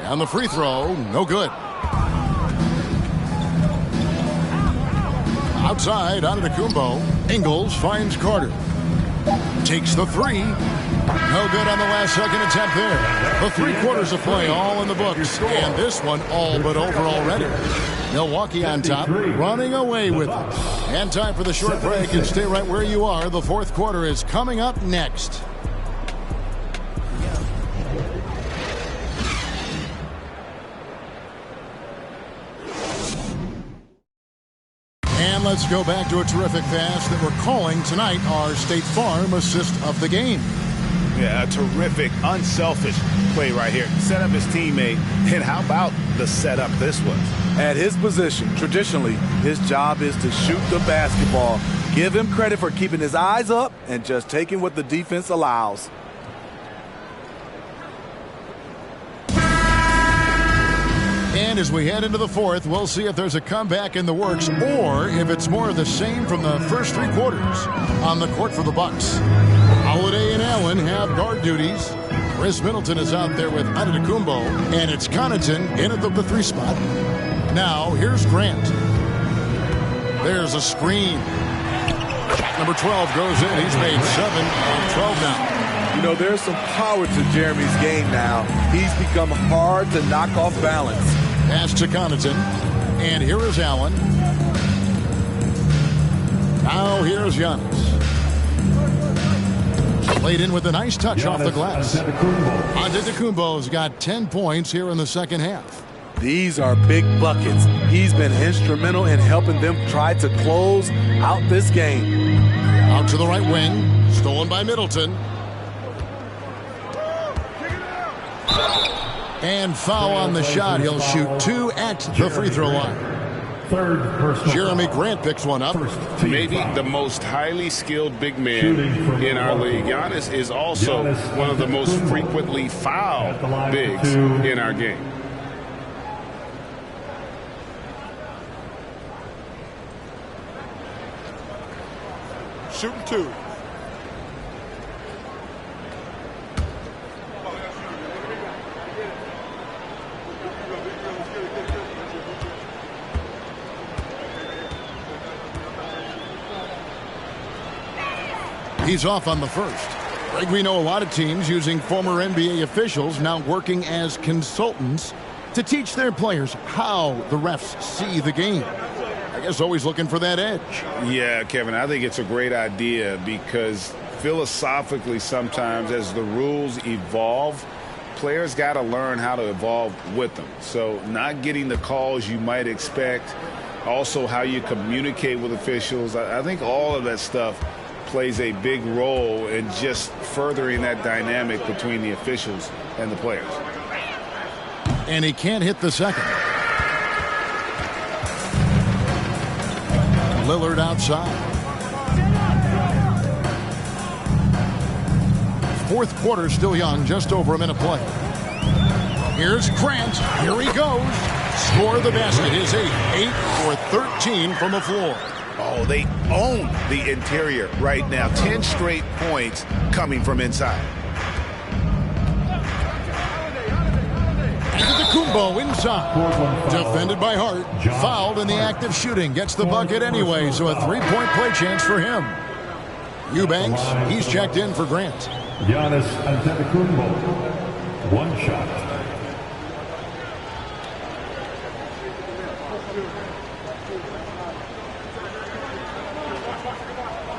And the free throw, no good. Outside, Antetokounmpo. Ingles finds Carter. Takes the 3. No good on the last second attempt there. The 3 quarters of play all in the books. And this one all but over already. Milwaukee on top, running away with it. And time for the short break, and stay right where you are. The fourth quarter is coming up next. And let's go back to a terrific pass that we're calling tonight our State Farm assist of the game.
Yeah, a terrific, unselfish play right here. Set up his teammate, and how about the setup this was?
At his position, traditionally, his job is to shoot the basketball. Give him credit for keeping his eyes up and just taking what the defense allows.
And as we head into the fourth, we'll see if there's a comeback in the works or if it's more of the same from the first three quarters. On the court for the Bucks, Holiday and Allen have guard duties. Chris Middleton is out there with Antetokounmpo, and it's Connaughton in at the three spot. Now, here's Grant. There's a screen. Number 12 goes in. He's made 7 of 12 now.
You know, there's some power to Jeremy's game now. He's become hard to knock off balance.
Pass to Connaughton. And here is Allen. Now here's Giannis. Played in with a nice touch off the glass. Antetokounmpo's got 10 points here in the second half.
These are big buckets. He's been instrumental in helping them try to close out this game.
Out to the right wing. Stolen by Middleton. And foul on the shot. He'll shoot 2 at the free throw line.
Third personal.
Jeremy Grant picks one up.
Maybe the most highly skilled big man in our league. Giannis is also one of the most frequently fouled bigs in our game.
Shooting 2.
He's off on the first. Greg, we know a lot of teams using former NBA officials now working as consultants to teach their players how the refs see the game. I guess always looking for that edge.
Yeah, Kevin, I think it's a great idea because philosophically sometimes as the rules evolve, players got to learn how to evolve with them. So not getting the calls you might expect, also how you communicate with officials. I think all of that stuff plays a big role in just furthering that dynamic between the officials and the players.
And he can't hit the second. Lillard outside. Fourth quarter still young, just over a minute play. Here's Grant. Here he goes. Score the basket. His 8 for 13 from the floor.
Oh, they own the interior right now. 10 straight points coming from inside.
Antetokounmpo inside. Defended by Hart. Fouled in the act of shooting. Gets the bucket anyway, so a 3-point play chance for him. Eubanks, he's checked in for Grant.
Giannis Antetokounmpo. One shot.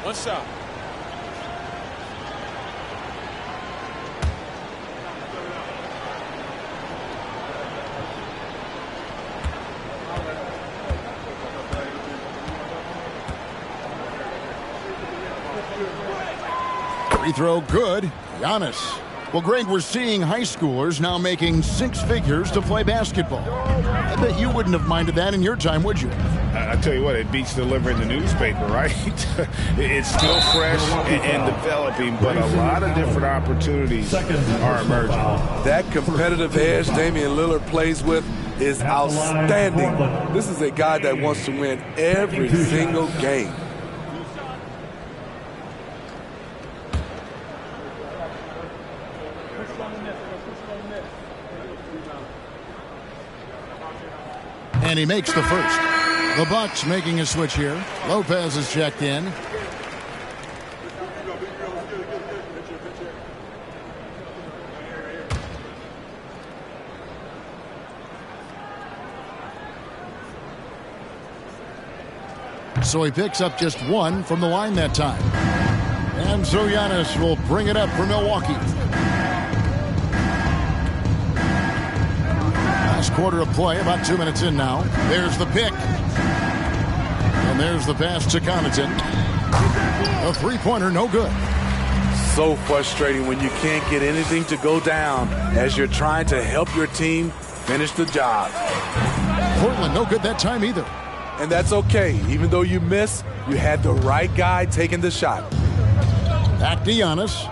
One shot.
Free throw good. Giannis. Well, Greg, we're seeing high schoolers now making 6 figures to play basketball. I bet you wouldn't have minded that in your time, would you?
I tell you what, it beats delivering the newspaper, right? It's still fresh and developing, but a lot of different opportunities are emerging.
That competitive edge Damian Lillard plays with is outstanding. This is a guy that wants to win every single game.
And he makes the first. The Bucks making a switch here. Lopez is checked in. So he picks up just 1 from the line that time. And so Giannis will bring it up for Milwaukee. Last quarter of play, about 2 minutes in now. There's the pick. And there's the pass to Connaughton. A three-pointer, no good.
So frustrating when you can't get anything to go down as you're trying to help your team finish the job.
Portland, no good that time either.
And that's okay. Even though you miss, you had the right guy taking the shot.
Back to Giannis.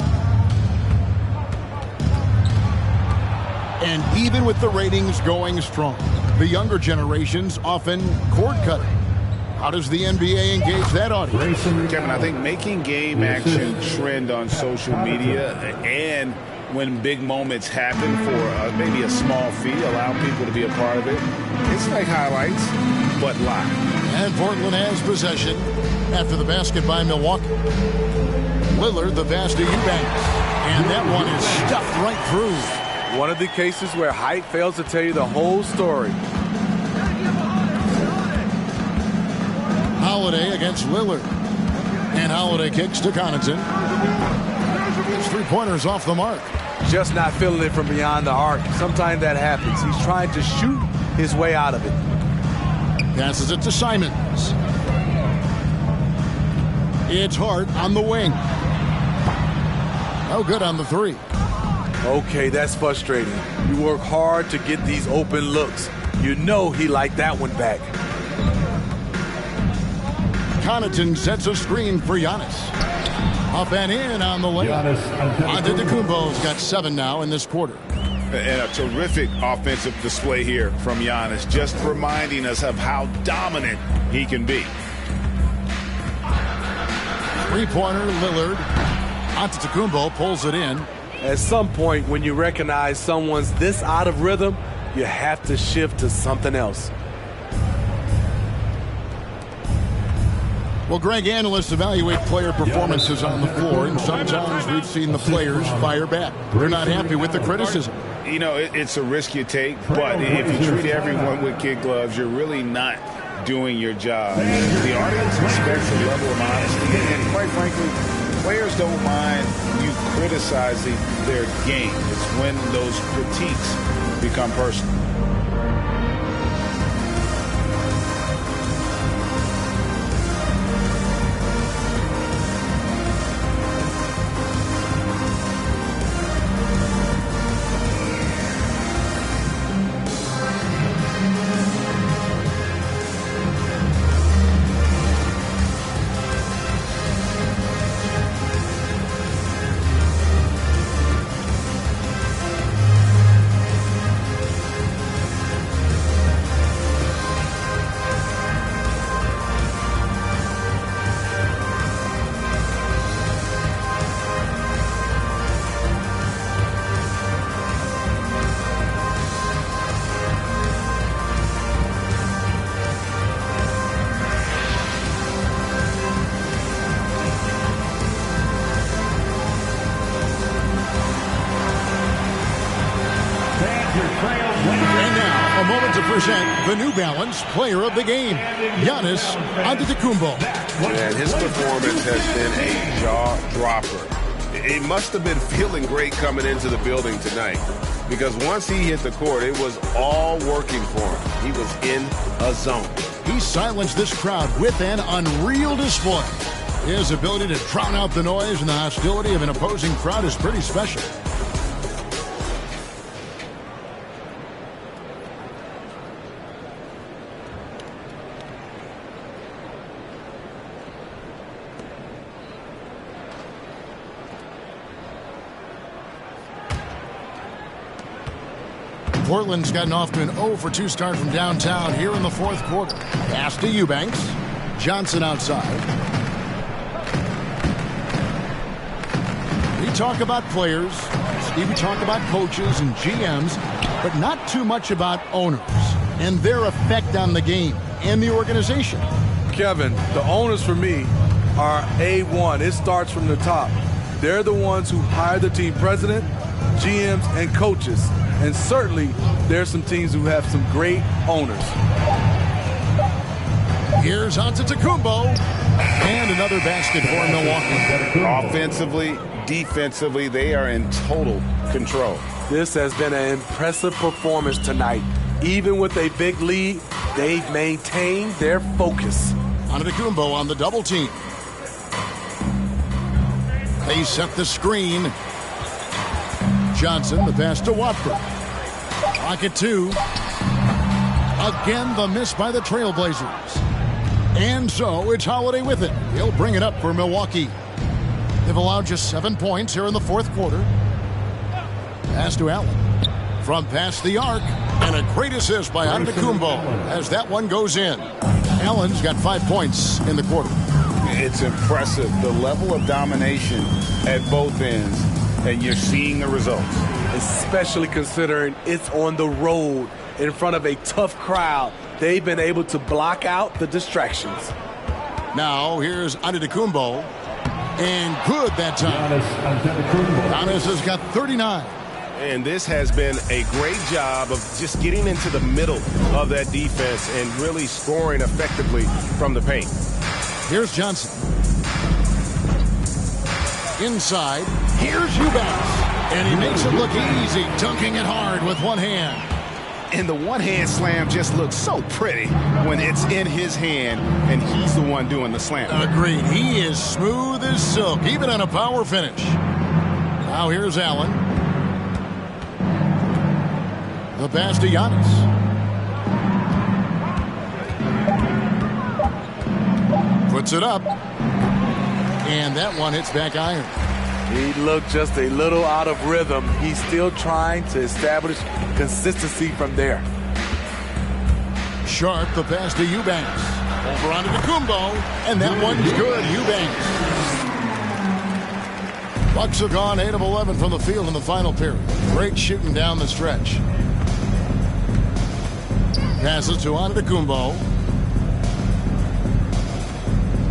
And even with the ratings going strong, the younger generations often cord-cutting. How does the NBA engage that audience?
Kevin, I think making game action trend on social media and when big moments happen for maybe a small fee, allow people to be a part of it. It's like highlights, but live.
And Portland has possession after the basket by Milwaukee. Lillard, the pass to Eubanks. And that one is stuffed right through.
One of the cases where height fails to tell you the whole story.
Holiday against Lillard. And Holiday kicks to Connaughton. His three-pointers off the mark.
Just not feeling it from beyond the arc. Sometimes that happens. He's trying to shoot his way out of it.
Passes it to Simons. It's Hart on the wing. No good on the three.
Okay, that's frustrating. You work hard to get these open looks. You know he liked that one back.
Connaughton sets a screen for Giannis. Up and in on the layup. Antetokounmpo's got 7 now in this quarter.
And a terrific offensive display here from Giannis, just reminding us of how dominant he can be.
Three-pointer, Lillard. Antetokounmpo pulls it in.
At some point, when you recognize someone's this out of rhythm, you have to shift to something else.
Well, Greg, analysts evaluate player performances on the floor, and sometimes we've seen the players fire back. They're not happy with the criticism.
You know, it's a risk you take, but if you treat everyone with kid gloves, you're really not doing your job. The audience expects a level of honesty, and quite frankly, players don't mind you criticizing their game. It's when those critiques become personal.
The New Balance Player of the Game, Giannis Antetokounmpo.
And his performance has been a jaw-dropper. He must have been feeling great coming into the building tonight, because once he hit the court, it was all working for him. He was in a zone.
He silenced this crowd with an unreal display. His ability to drown out the noise and the hostility of an opposing crowd is pretty special. Portland's gotten off to an 0-for-2 start from downtown here in the fourth quarter. Pass to Eubanks. Johnson outside. We talk about players, we talk about coaches and GMs, but not too much about owners and their effect on the game and the organization.
Kevin, the owners for me are A1. It starts from the top. They're the ones who hire the team president, GMs, and coaches. And certainly, there's some teams who have some great owners.
Here's Antetokounmpo. And another basket for Milwaukee.
Offensively, defensively, they are in total control.
This has been an impressive performance tonight. Even with a big lead, they've maintained their focus.
Antetokounmpo on the double team. They set the screen. Johnson, the pass to Watford. Pocket 2. Again, the miss by the Trailblazers. And so it's Holiday with it. He'll bring it up for Milwaukee. They've allowed just 7 points here in the fourth quarter. Pass to Allen. From past the arc. And a great assist by Antetokounmpo as that one goes in. Allen's got 5 points in the quarter.
It's impressive, the level of domination at both ends, and you're seeing the results.
Especially considering it's on the road in front of a tough crowd. They've been able to block out the distractions.
Now here's Antetokounmpo. And good that time. Giannis has got 39.
And this has been a great job of just getting into the middle of that defense and really scoring effectively from the paint.
Here's Johnson. Inside. Here's Eubanks. And he makes it look easy, dunking it hard with one hand.
And the one-hand slam just looks so pretty when it's in his hand and he's the one doing the slam.
Agreed. He is smooth as silk, even on a power finish. Now here's Allen. The pass to Giannis. Puts it up. And that one hits back iron.
He looked just a little out of rhythm. He's still trying to establish consistency from there.
Sharp, the pass to Eubanks. Over onto Antetokounmpo. And that one's good. Eubanks. Bucks have gone 8 of 11 from the field in the final period. Great shooting down the stretch. Passes to Antetokounmpo.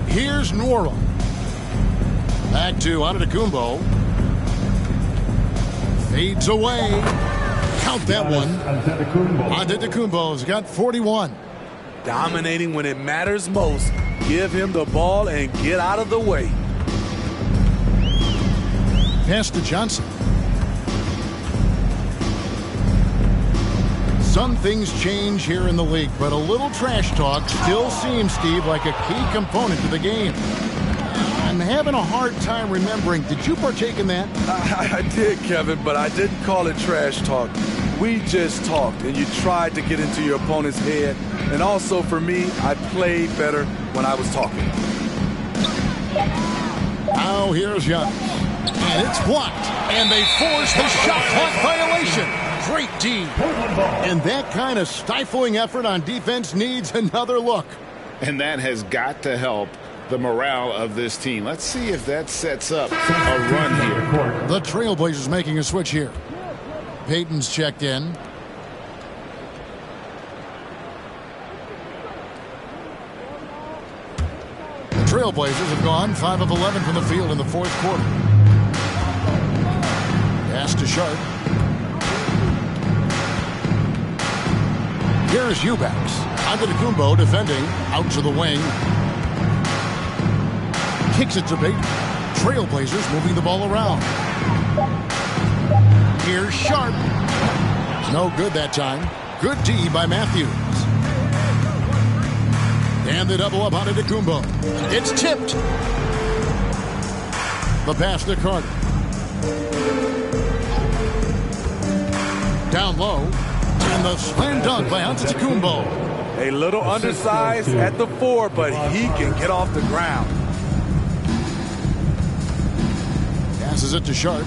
Here's Nwora. Back to Antetokounmpo. Fades away. Count that one. Antetokounmpo's got 41.
Dominating when it matters most. Give him the ball and get out of the way.
Pass to Johnson. Some things change here in the league, but a little trash talk still seems, Steve, like a key component to the game. I'm having a hard time remembering. Did you partake in that?
I did, Kevin, but I didn't call it trash talk. We just talked, and you tried to get into your opponent's head. And also, for me, I played better when I was talking.
Now here's Giannis. And it's blocked. And they force the shot clock violation. Great D. And that kind of stifling effort on defense needs another look.
And that has got to help the morale of this team. Let's see if that sets up a run here.
The Trailblazers making a switch here. Payton's checked in. The Trailblazers have gone 5 of 11 from the field in the fourth quarter. Pass to Sharp. Here's Eubanks. Antetokounmpo defending. Out to the wing. Kicks it to Payton. Trailblazers moving the ball around. Here's Sharp. No good that time. Good D by Matthews. And the double up on Antetokounmpo. It's tipped. The pass to Carter. Down low. And the slam dunk by Antetokounmpo.
A little undersized at the 4, but he can get off the ground.
Passes it to Sharp.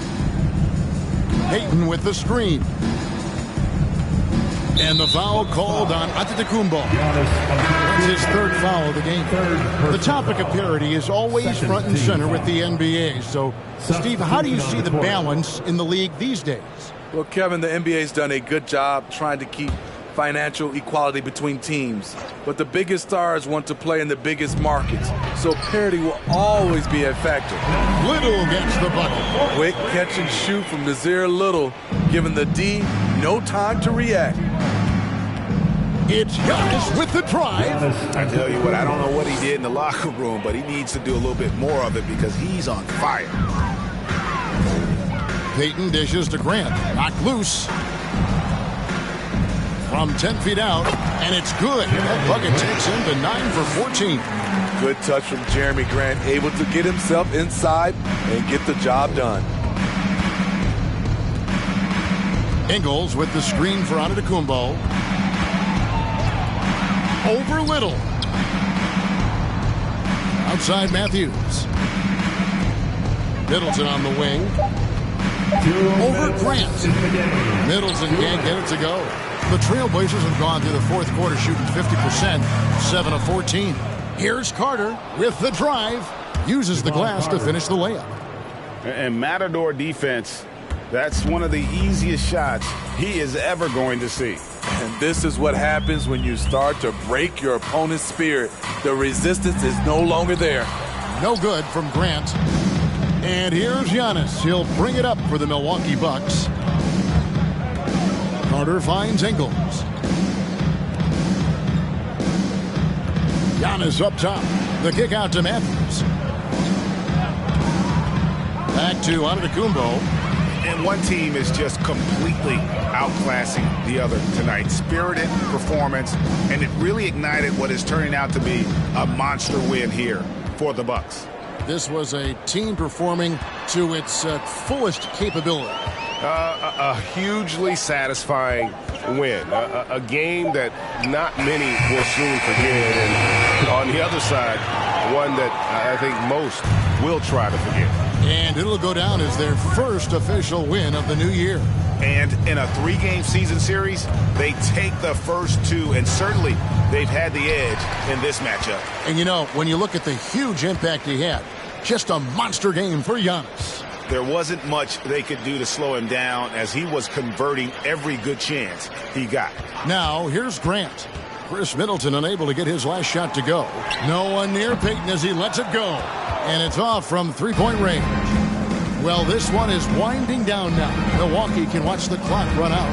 Payton with the screen. And the foul called on Antetokounmpo. That's his third foul of the game. The topic of parity is always front and center with the NBA. So, Steve, how do you see the balance in the league these days?
Well, Kevin, the NBA's done a good job trying to keep financial equality between teams. But the biggest stars want to play in the biggest markets. So parity will always be a factor.
Little gets the bucket.
Quick catch and shoot from Nasir Little, giving the D no time to react.
It's Giannis with the drive.
I tell you what, I don't know what he did in the locker room, but he needs to do a little bit more of it because he's on fire.
Payton dishes to Grant. Knocked loose. from 10 feet out, and it's good. That bucket takes him to 9 for 14.
Good touch from Jeremy Grant, able to get himself inside and get the job done.
Ingles with the screen for Antetokounmpo. Over Little. Outside Matthews. Middleton on the wing. Over Grant. Middleton can't get it to go. The Trailblazers have gone through the fourth quarter shooting 50%, 7 of 14. Here's Carter with the drive. Uses the glass to finish the layup.
And Matador defense, that's one of the easiest shots he is ever going to see.
And this is what happens when you start to break your opponent's spirit. The resistance is no longer there.
No good from Grant. And here's Giannis. He'll bring it up for the Milwaukee Bucks. Carter finds Ingles. Giannis up top. The kick out to Matthews. Back to Antetokounmpo.
And one team is just completely outclassing the other tonight. Spirited performance, and it really ignited what is turning out to be a monster win here for the Bucks.
This was a team performing to its fullest capability.
A hugely satisfying win. A game that not many will soon forget. And on the other side, one that I think most will try to forget.
And it'll go down as their first official win of the new year.
And in a 3-game season series, they take the first 2, and certainly they've had the edge in this matchup.
And you know, when you look at the huge impact he had, just a monster game for Giannis.
There wasn't much they could do to slow him down as he was converting every good chance he got.
Now, here's Grant. Chris Middleton unable to get his last shot to go. No one near Payton as he lets it go. And it's off from three-point range. Well, this one is winding down now. Milwaukee can watch the clock run out.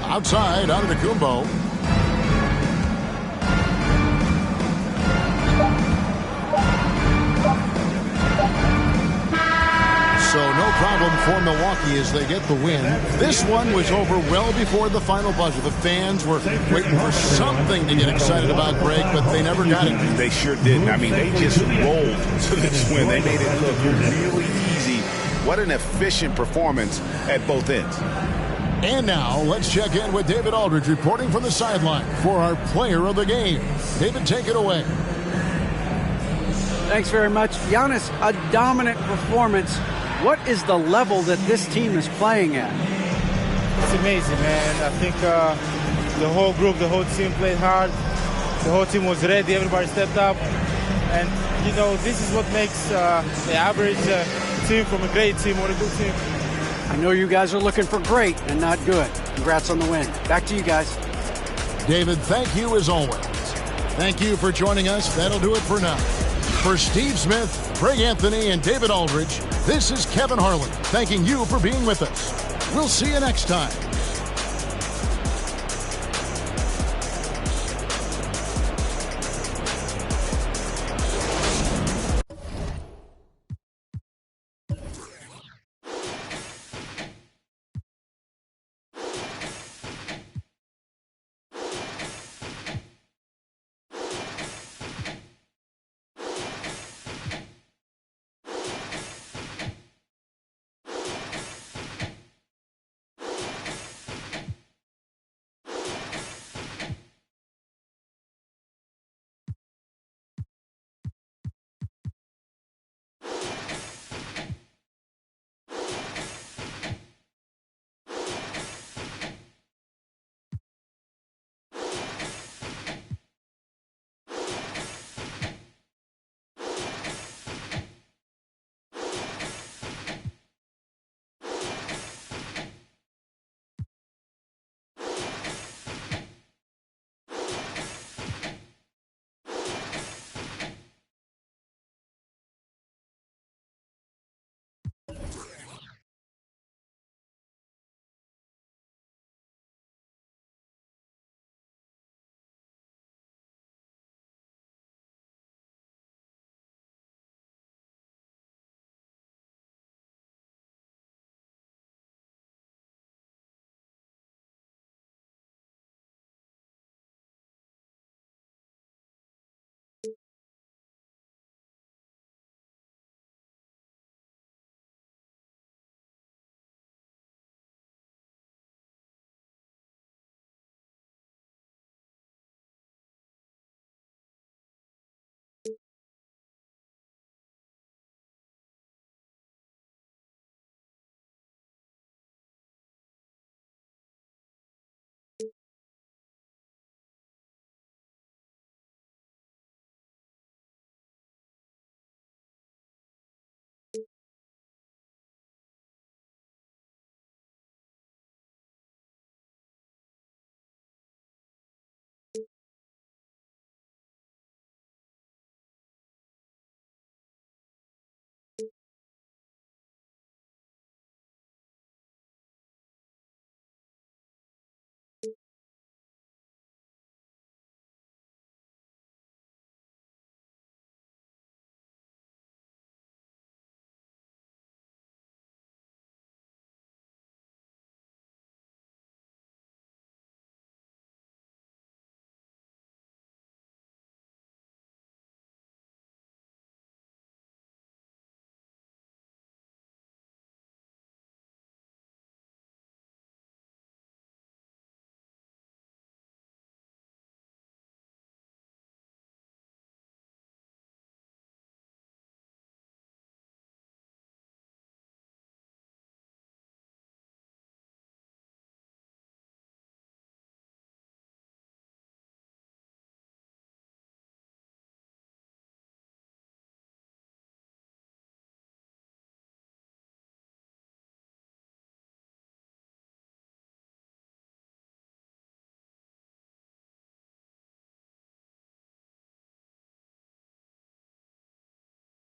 Outside, Antetokounmpo. So no problem for Milwaukee as they get the win. This one was over well before the final buzzer. The fans were waiting for something to get excited about, Greg, but they never got it.
They sure didn't. I mean, they just rolled to this win. They made it look really easy. What an efficient performance at both ends.
And now let's check in with David Aldridge reporting from the sideline for our player of the game. David, take it away.
Thanks very much. Giannis, a dominant performance. What is the level that this team is playing at?
It's amazing, man. I think the whole group, the whole team played hard. The whole team was ready. Everybody stepped up. And, you know, this is what makes the average team from a great team or a good team.
I know you guys are looking for great and not good. Congrats on the win. Back to you guys.
David, thank you as always. Thank you for joining us. That'll do it for now. For Steve Smith, Greg Anthony, and David Aldridge, this is Kevin Harlan thanking you for being with us. We'll see you next time.